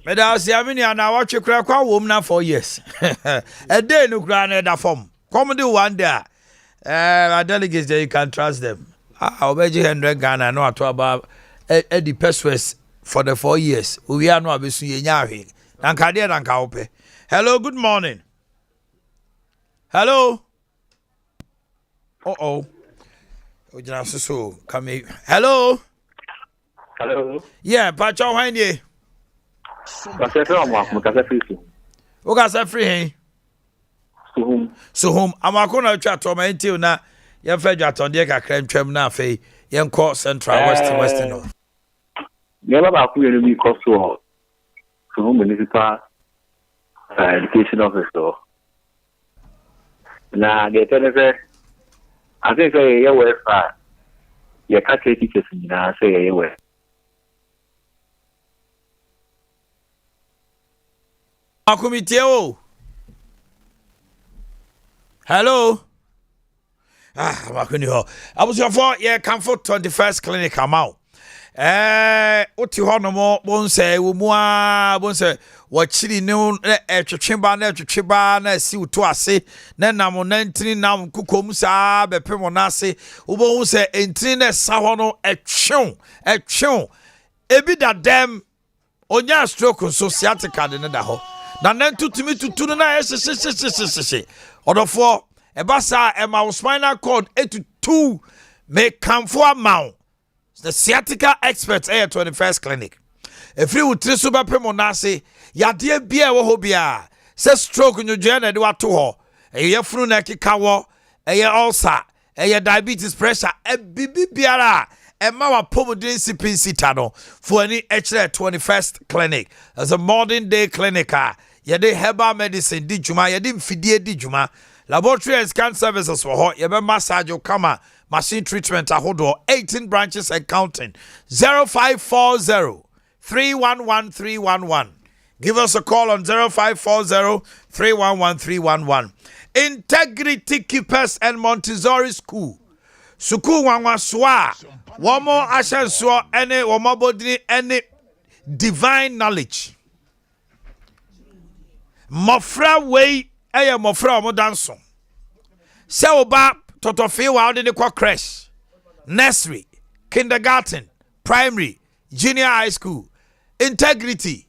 Madam, see, I mean, I now watch you crack one woman now 4 years. A day no granted that form. Come do one day. Our delegates there, you can trust them. I'll bet you 100 Ghana, no, to about Eddie Peswes for the 4 years. We are not busy in Yahi. And Kadia and Kaupe. Hello, good morning. Hello. Oh. So come here. Hello. Hello. Yeah, Pacho Handy. Okasa free. So home. I'm going chat to my until now. You fed your ton deck a creme trim now, Fay. Young court central, western north. Never about who be cost to home municipal education officer. Now, get anything. I think say you were far. You can't take teachers now. Say you were. Akumitio. Hello. Makunio. I was your for Comfort 21st Clinic. Come out. What you want no more? Won't say, won't say. What chili noon chimba na si to ase na namo 19 nam kukom sa be pemonase ubo se entri na saho no etwon ebi da dem onya stroke so sciatica de da ho na nantutumi tutu na se odofo e ba sa e ma spinal cord 82 me kamfo amount the sciatica experts at 21st Clinic. If you would try super pemonase, ya dear beer wo bia. Say stroke in your journey do to her. A year flu neck kawo, a year ulcer, a year diabetes pressure, a bibi biara, a mawa pomodin sipping sitano for any HL 21st Clinic. As a modern day clinic, ya de herbal medicine di juma, ya dim fidie di juma. Laboratory and scan services for hot, ya be massage your kama, machine treatment ahodo, 18 branches and counting. 0540 311 311. Give us a call on 0540-311-311. Integrity Keepers and Montessori School. Suku Wanwaswa. Wamo Ashanswa any Wamabodini any divine knowledge. Mofra way aya mofra omo danso. Se oba totofe wa ode ne kwa crash. Nursery, kindergarten, primary, junior high school. Integrity.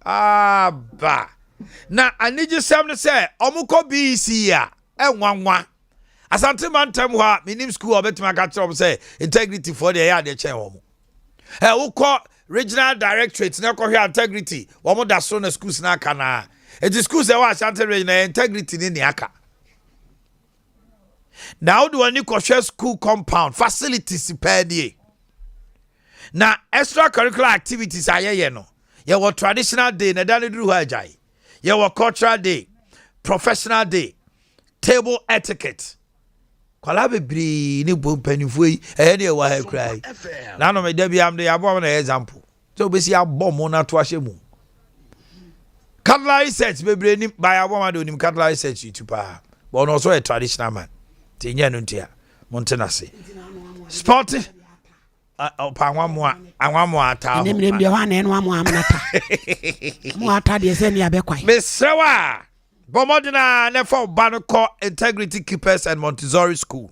Ba. Na anije sem ne say omuko BC ya enwanwa. Asante mantem ho a minim school obetima ka kire say integrity for the ya de chen wo. Wokọ regional directorate na ko hwe integrity wo mo da so na schools na aka na. It is schools e wa Asante regional integrity ni aka. Now do any koshe school compound facilities pay. Na extracurricular activities ayeye no. Ye were traditional day na dani duru hajai. Ye were cultural day, professional day, table etiquette. Kwala bebre ni bo mpanifo yi ne wa ha krai. Na no me da bia am de abo na example. So be si abom na to ahye mu. Cutlery research bebre ni by abo ma de onim cutlery research itu pa. But no so a traditional man. Tinya no ntia. Montenase. Sport anwamo ata. Nemrem de wa na eno amo amnata. Mo ata de se ne abekwai. Mesrewa. Bomodina nefa Banoko Integrity Keepers and Montessori School.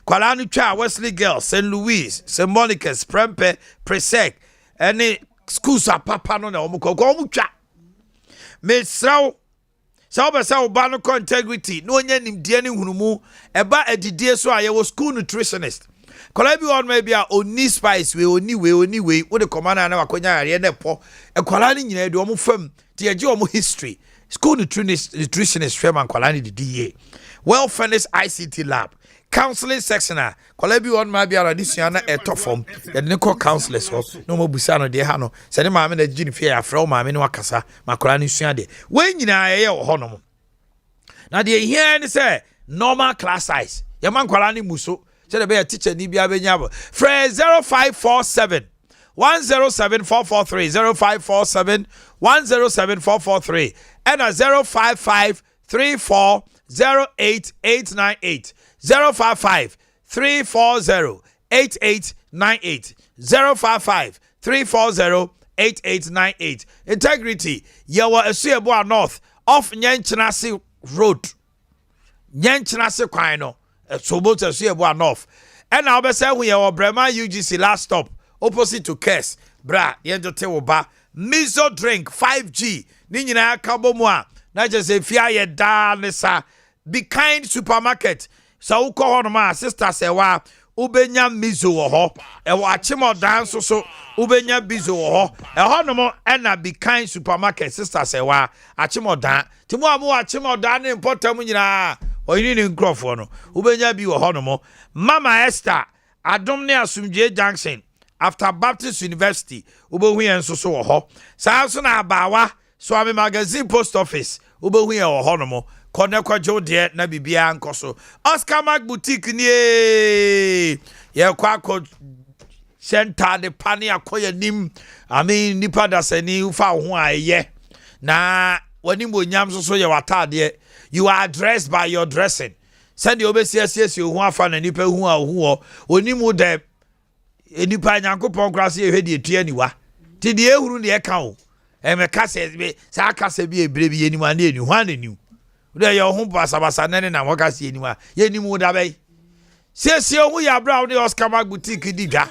Kwalanu Cha Wesley Girls, St. Louis, St. Monica's, Prempe, Presec, any schools are papa no na omuko omucha. Mesrewa. Sompa say Banoko Integrity no nya nimdie ne hunumu eba edidie so a ye wo school nutritionist. Kwala bi on maybe a oni spice we oni we wo de commander na wakonya are na po kwala ni nyina de omu fam ti age omu history school nutritionist frame and kwala ni di well furnished ICT lab counseling sectional kwala bi on maybe a disua na etofom de ne ko counselors ho no mo busa no de ha no se ne maame na gini fie afra o maame ne wakasa makwala ni sua de we nyina ye ho no mo na de here ni say normal class size ye man kwala ni muso say be a teacher ni bia benya bo free 0547 107443 0547 107443 and a 055 3408 055 340 8898 055 340 8898 Integrity yawa Esuebo North off Nyanchinase Road Nyanchinase kwan no so both Esuebo North and now be say we are Brema UGC last stop opposite to Kes bra yenjo te wo ba Mizo drink 5G ni nyina akabo mu a na je se fia ye da ne sa Be Kind supermarket so wo ko hono ma sister se wa ubenya Mizo wo ho e wo achimo dan so ubenya Bizo wo ho e hono mo e na Be Kind supermarket sister se wa achimo dan ti mo amu achimo dan ne importam nyina oyini ni nkrofo no ubenya bi wo hono mo Mama Esther Adom ne Asumdwe Junction after Baptist University ubehu yen so wo ho sa so na abawa so ame magazine post office ubehu yen wo ho no mo kone kwajo de na bibia nkoso Oscar Mac boutique ni ye kwa center de pani akoya nim nipa da sani ufa ho aye na wani mo nyam so ye watade you are addressed by your dressing send you obesiasi hu afa na nipa hu a hu onimu de enipa nyankopon krase ye hwede etua niwa ti de ehuru ne eka o emeka se be sa aka se bi ebre bi enimu na eni hu aneniu de ye ho basabasa nene na waka se enimu ye enimu da bai sie hu ya bra de Oscar Mac boutique di dwa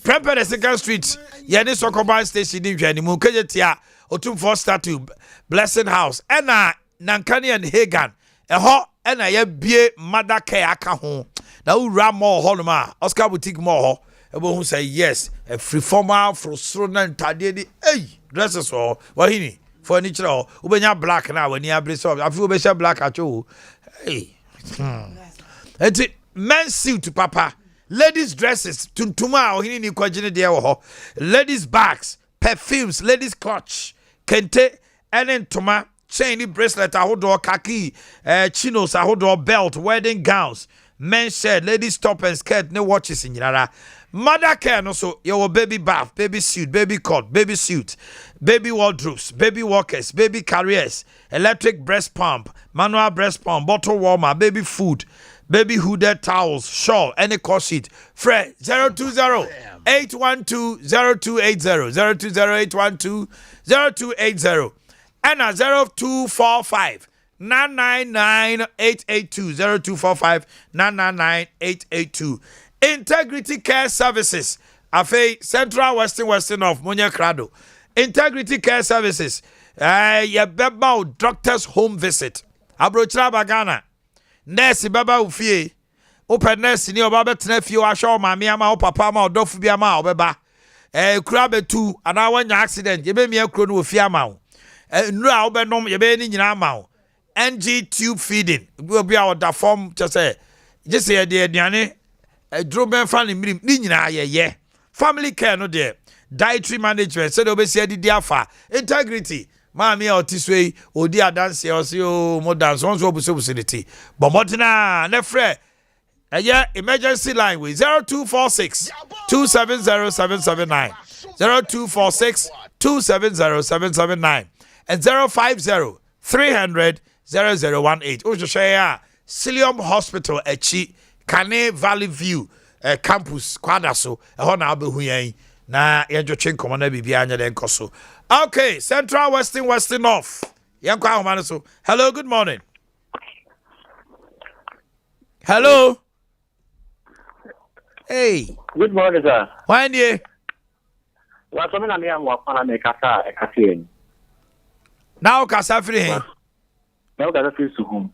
prepare the second street ye ni Sokoban station di dwa enimu kejetia otum first statue Blessing House ena Nankani and Hagan eho ena ye bie madake aka ho na ura mo ho no ma Oscar boutique mo ho ebo hu say yes a free formal frusrona ntade di dresses or wahini furniture or ubenya black na wani abre so afi obesha black acho eti men's suit papa ladies dresses tuntuma ohini ni kwagine de wo ho ladies bags perfumes ladies clutch kente enentoma chain bracelet ahodo kaki chinos ahodo belt wedding gowns men's shirt, ladies top and skirt, no watches in yara. Mother care no so your baby bath, baby suit, baby coat, baby suit, baby wardrobes, baby walkers, baby carriers, electric breast pump, manual breast pump, bottle warmer, baby food, baby hooded towels, shawl, any cost sheet. Fred 020-812-0280, 020-812-0280, and 0245 999-882, 0245 999-882. Integrity Care Services. Afe Central Western of Munya Krado. Integrity Care Services. Ya beba doctor's home visit. Abrochra bagana. Nurse beba ufie. Open nurse ni oba betena fie wa show mama ama o papa ma odofu bia ma obeba. Kura betu ana wanya accident. Ye be mi akro no ofie ama wo. Nura obenom ye be ni nyina ama wo. NG tube feeding. We be our da form just say the aduane droben fan mirim ni nyina ye family care no there dietary management so they be say di afa integrity maami otiswe odi adanse o mo dance once obusobusity but modena na frɛ emergency line with 0246 270779 0246 270779 and 050 300 0018 o share Cilium Hospital echi Kane Valley View campus kwada so ehɔ na abehu yɛn na yɛdwo twen komo na bibia anya den koso. Okay, Central Western North yɛn kwa ahoma no so. Hello, good morning. Hello. Hey, good morning, sir. Why nie? Wa so me na me amwa kwana me kasa e kase. Now kasa free he. Now kasa free su home.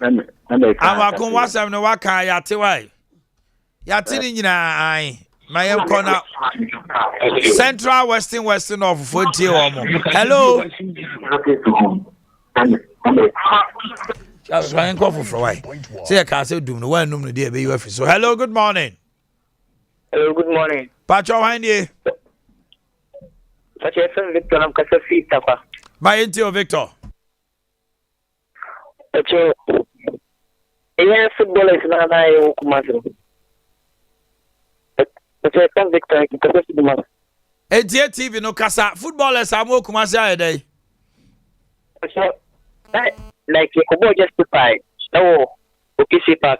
Amakun wasam no waka ya te wai. Ya te ni nyina ai. My corner Central Western of 40 omo. Hello. Just why go for why. Say I can say dum no one num no dey be you afi. So hello, good morning. Hello, good morning. Pacho why Such a Victor am kasa fit takwa. My into Victor. Pacho yeah, football is not a Kumasi. But I can't Victor, TV no Casa footballers are more Kumasi a day. Like you could justify. No, okay, Park.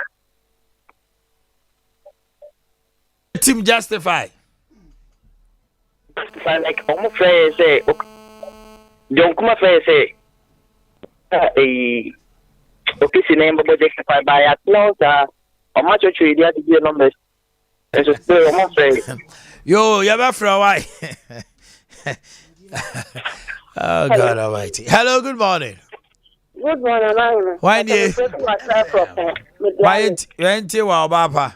Team justify. Like almost say, don't come say, okay, see name but justify by applause. How much you idiot to be a number? Yo, you ever for a while? Oh God Almighty! Hello, good morning. Good morning, why do you? Why ain't you, Papa?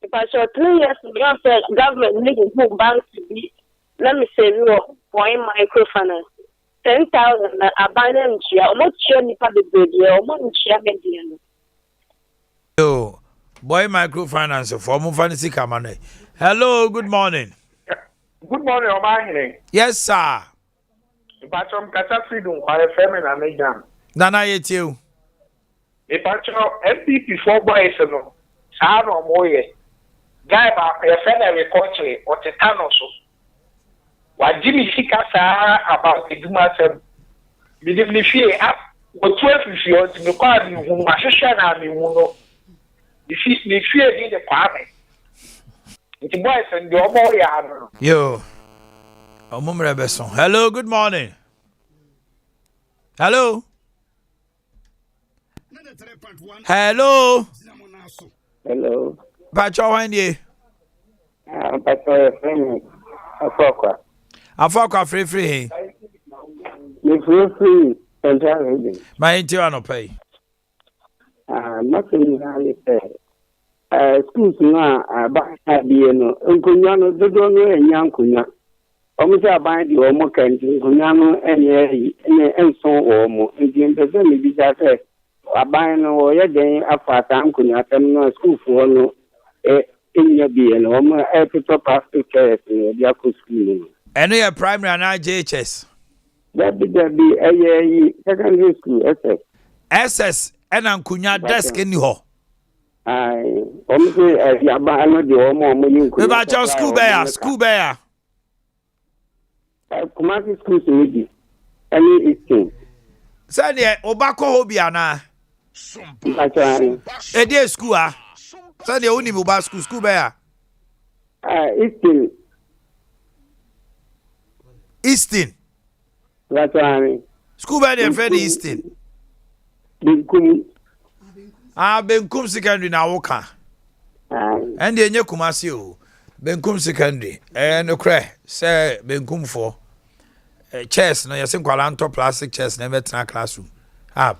If I saw 3 years ago, government making home banks to be. Let me say, you point microfinance. 10,000 abandoned chair, almost sure Nipa the baby, almost share median. Yo, boy, microfinance for Mufanisi Kamane. Hello, good morning. Good morning, Omahine. Yes, sir. If I come Kata Freedom, I feminine and exam. Nana, yet you. If I come MPP 4 boys, no, San or Moye, Guy, a feather country or Tetanoso. What Jimmy Sikasa about the Dumasem? Believe fear up, but 12 years in the car, you whom I should have you know. The fear in the apartment. It's boys and the Omoya. Yo, Omumre Besson. Hello, good morning. Hello. Hello. Hello. Pacho Wendy. Pacho friend. Afokwa free. You free. Central. My intio no pay. Nothing really say. Schools now about no. Unkunyano dodo no enyankunya. Omo say aban di omo kanti unkunyano enye enso omo. Ndi mpese mi bi say aban no wo ye den afata nkunya tem no school for no enya bi no omo picture plastic chairs no dia ko school. Eno your primary and JHS. That be secondary school SS. SS and nkunya desk ni ho. say yaba no de omo yin ko. Me ba cho school bear. Kumasi school so any 18. Say there obako hobi ana. Sompa. E dey school ah. Say there uni mo ba school bear. Easton. That's right. School bear dey friend Easton. Benkum. Benkum secondary na woka. And dey nye Kumasi o. Benkum secondary. No cry. Say Benkum for chess no yesen kwala nto plastic chess na metra classroom. All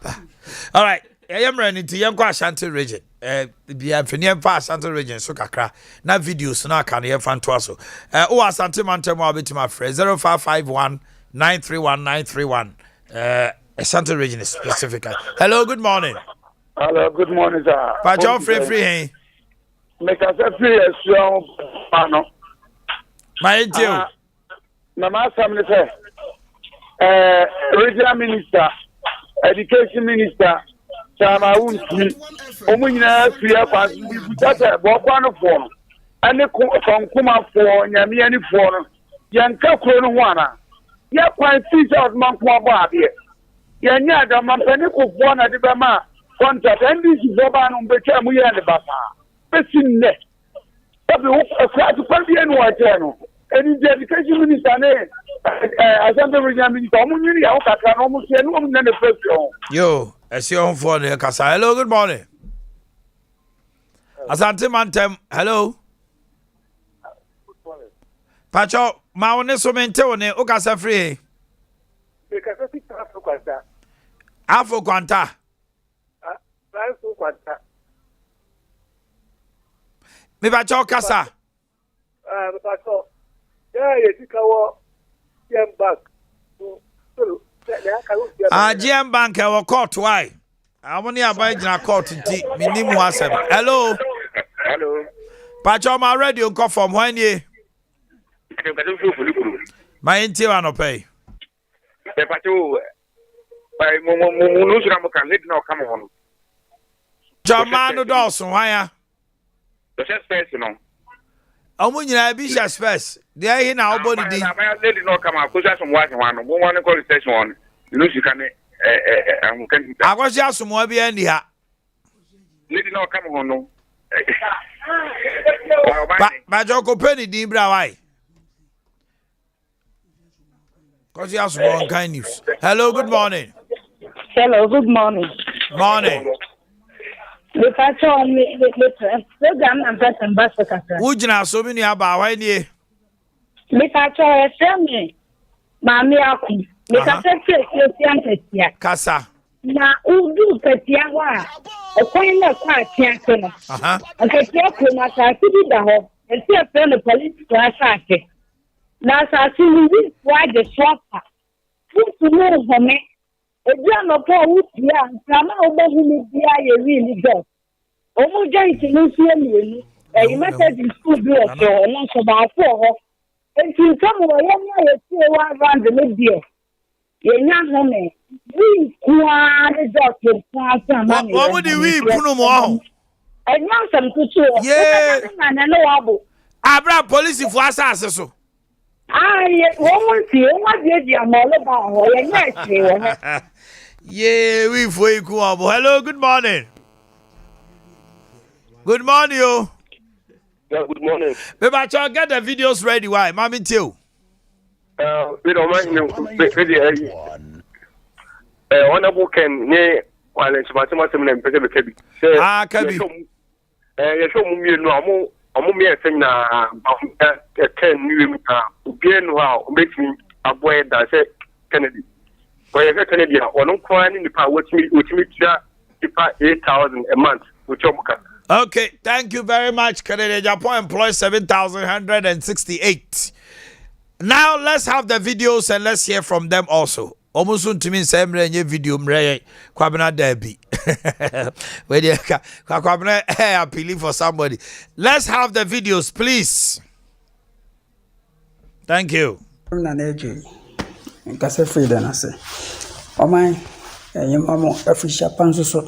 right. I am running to Yanko Ashanti region. Be a Fenian for Ashanti region, so kakra. Na videos na can you fan to us. Ashanti Mountain will be to my friend 0551 931 931. Ashanti region specifically. Hello, good morning. Hello, good morning, sir. Pacho free, hey. Make us a free as strong panel. My dear. Mama, somebody say, regional minister, education minister, Chama Wunti, Omuna, Fia, that's a Bokwana form, and the Kuma for Yamiani form, Yanka Kronuana, Yakwan sees out Mankwa Babi, Yanya, the Mampanico one at the Bama, contract, and this is Boban on Bechamu and the Basa. Person net. But a class of Pandian White Channel. And the education minister, as I'm the regional minister, I can almost say no one in the first show. Yo, as your own phone, Kasa. Hello, good morning. Asante Mantem, hello. Pacho, Maone Somente, Okasa free. Afro Quanta. Me Pacho Kasa. Pacho. Yeah, you go back. GM Bank our court why? I want to buy in a court minimum wasem. Hello. Hello. Pacho my radio call from when ye. My interior no pay. Pacho by Munushram can let no come on. Jamano Dawson, why? The space, you know. Omunyina bi sha space. There here now body di. My lady no come out because some watch one call station one. You can I was just some more be any ha. Lady no come on no. But Joko Penny di bra why? Cause you have some more kind news. Hello, good morning. Hello, good morning. Morning. The patrol program and press ambassador. Ujina so many about why ni? The patrol me. Mami aku. The patrol Kasa. Na udu petia wa. Okwan na kwa tia no. Petia ko na sa ti da ho. E se pe no police class ake. Na sa si ni wa de swapa. Futu no home. Edia no po wutia nkrama obohunu bia ye really go. Omo joint no so amienu. E method school bi o so no so ba fo ho. Enti nkamu wo ye tie wa around the media. Ye nya home. We kwa the doctor kwa ma me. What would we kunu mo ho? E nya sam tutu. Yeah. Na no wabo. Abra police for asase so. Woman see what did you amolo ba ho ye nya tie wo. Yeah, we for you hello, good morning. Good morning, yo. Yeah, good morning. Baby, I get the videos ready. Why, mommy, too? We don't mind honorable Ken, near while it's mathematical and Peter. Ah, Kabi. You show me no more thing a 10 new again. Wow, makes me a boy that said Kennedy. Well, if Kennedy, or no crying in the power, which me 8,000 a month, which okay, thank you very much, Kennedy. Japan employs 7,168. Now let's have the videos and let's hear from them also. Almost soon to me, same video, Kwabena Derby. Where you Kwabena appealing for somebody. Let's have the videos, please. Thank you. Nkase free then I say. Oh my, you mama official panso so.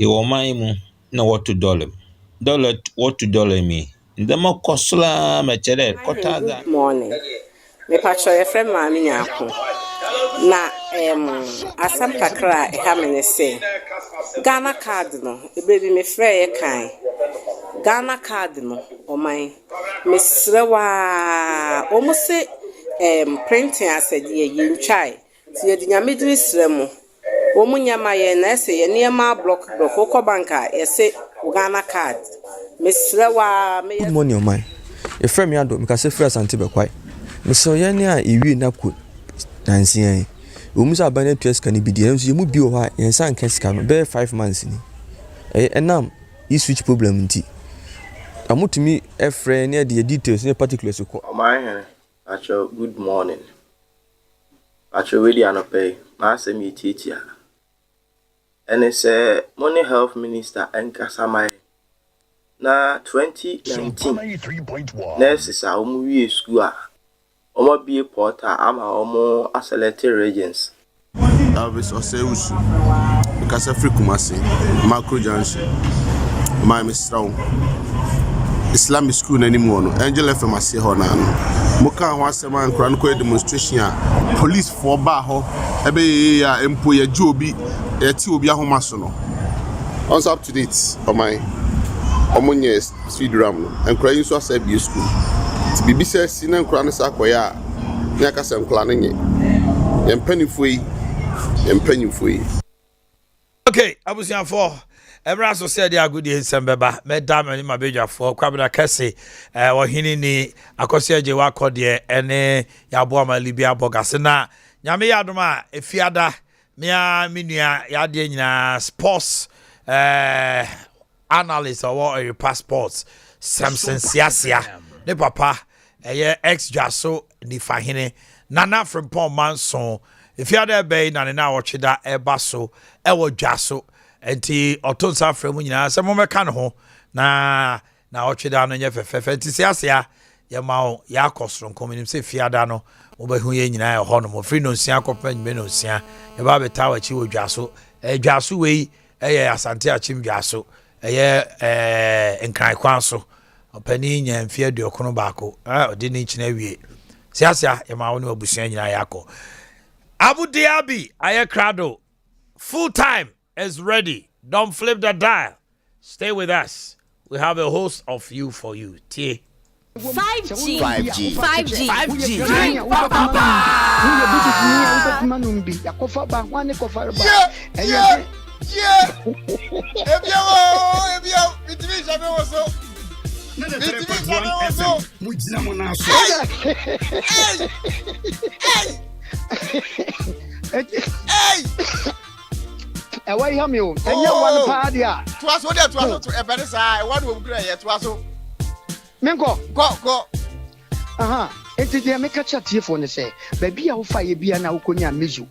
Your mind no what to dollar. Dollar what to dollar me. The more costla machere Good morning. Me pacho ye friend maami nyako. Na asam kakra e ha me ne say. Ghana card no, e baby me frɛ ye kan. Ghana card no, o man. Me srewa almost say printing asɛ de ye ntwai. Ti ye de nyame diri sre mo. Wo mu nyama ye na ɛsɛ ye niema block ko banka ye say Ghana card. Me srewa me. Good morning, man. A friend me ado me ka se frɛ asante be kwai. Me so ye ne a ewie na ko nansia. O mu sa abane to sika ni bi de nso ye mu bi o ha ye san ka sika no be 5 months ni. Enam e switch problem nti. Amutumi e friend ne de details ne particulars ko. My actual good morning. Actually we dey anope. Ma se mi titia. Ene se money health minister enkasa mai na 2019 nurses a omu wie school a omo bie portal ama omo accelerate regions Alvis Oseusu because Afrikumasi Macro Junction my Mr. Islamic school anymore no Angel FM ase ho na no muka ho asema nkran ko demonstration a police for ba ho ebe ya empo ya ji obi ya ti obi ahoma so no on up to date for my omonye speed ram no nkran yin so asa bi school ti bibi se si na nkran no sa koya ni aka se nkran no nye yempanifoyi okay abusia for Ebra so said ya good in Sembeba, Madam and my beja for Kwabena Kese, hini ni akosia je wako de ene ya boama Libya Bogasena. Nyame yadoma efiada mia minua ya de nyina sports analyst or passports Samson Siasia ne papa ex jaso ni fahine nana from Pom Manson efiada be na na ochida ebaso ewo jaso enti otonsa frɛ mu nyina sɛ momɛka ne ho na ɔtweda no nyɛ fɛfɛfɛ nti siasia yɛma wo yɛakɔ soronko menim sɛ fiada no wobɛhu yɛ nyinaa ɛhɔ no mo firi no nsia kɔpɛ nwume no nsia yɛba bɛta wakyi wɔ dwaso dwaso wei ɛyɛ asante akyim dwaso ɛyɛ nkran kwan so ɔpani nya mfie aduɔkono baako ɔde ne nkyina wie siasia yɛma wo ne wabusua nyinaa yɛakɔ Abu Dhabi ayɛ krado full time is ready. Don't flip the dial. Stay with us. We have a host of you for you. T. 5G. 5G. 5G. 5G. Why have you? And you one party. Twas what that was to a better side. What will be yet was so. Mingo, go. It is the make a chat here for the say. Baby, I'll fire be an Alconia Mizu.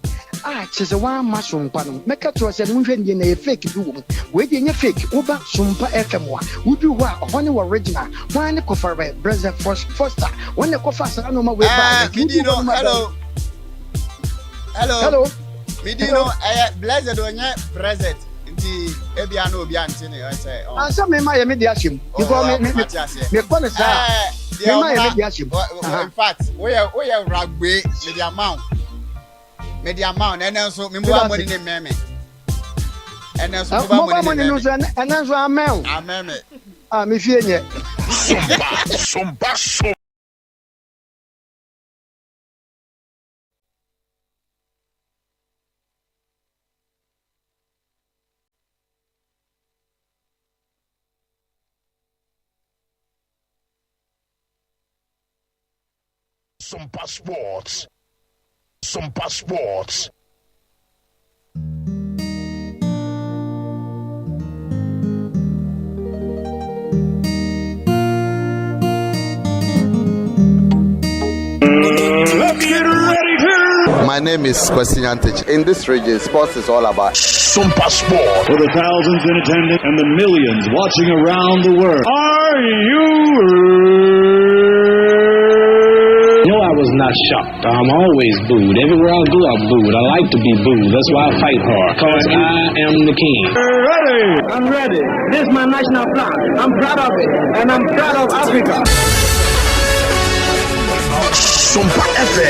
She's a one mushroom panel. Make a trust and moving in a fake room. Waiting a fake over Sompa FM1. Would you want one original? One the coffer, brother Foster. One the coffer, I know my way back. Hello. Midino blessed when you present the Ebiano Biantini, I say. And some may my mediation. You call me, in fact, we are rugby, the amount, and also money in Mammy. And then so money and then amount. I'm if you Sompa. Sompa Sports. Sompa Sports. Let's get ready to. My name is Kwesi Antich. In this region, sports is all about Sompa Sport. For the thousands in attendance and the millions watching around the world. Are you? No, I was not not shocked. I'm always booed. Everywhere I go, I'm booed. I like to be booed. That's why I fight hard. Because I am the king. Ready? I'm ready. This is my national flag. I'm proud of it. And I'm proud of Africa. Sompa FM.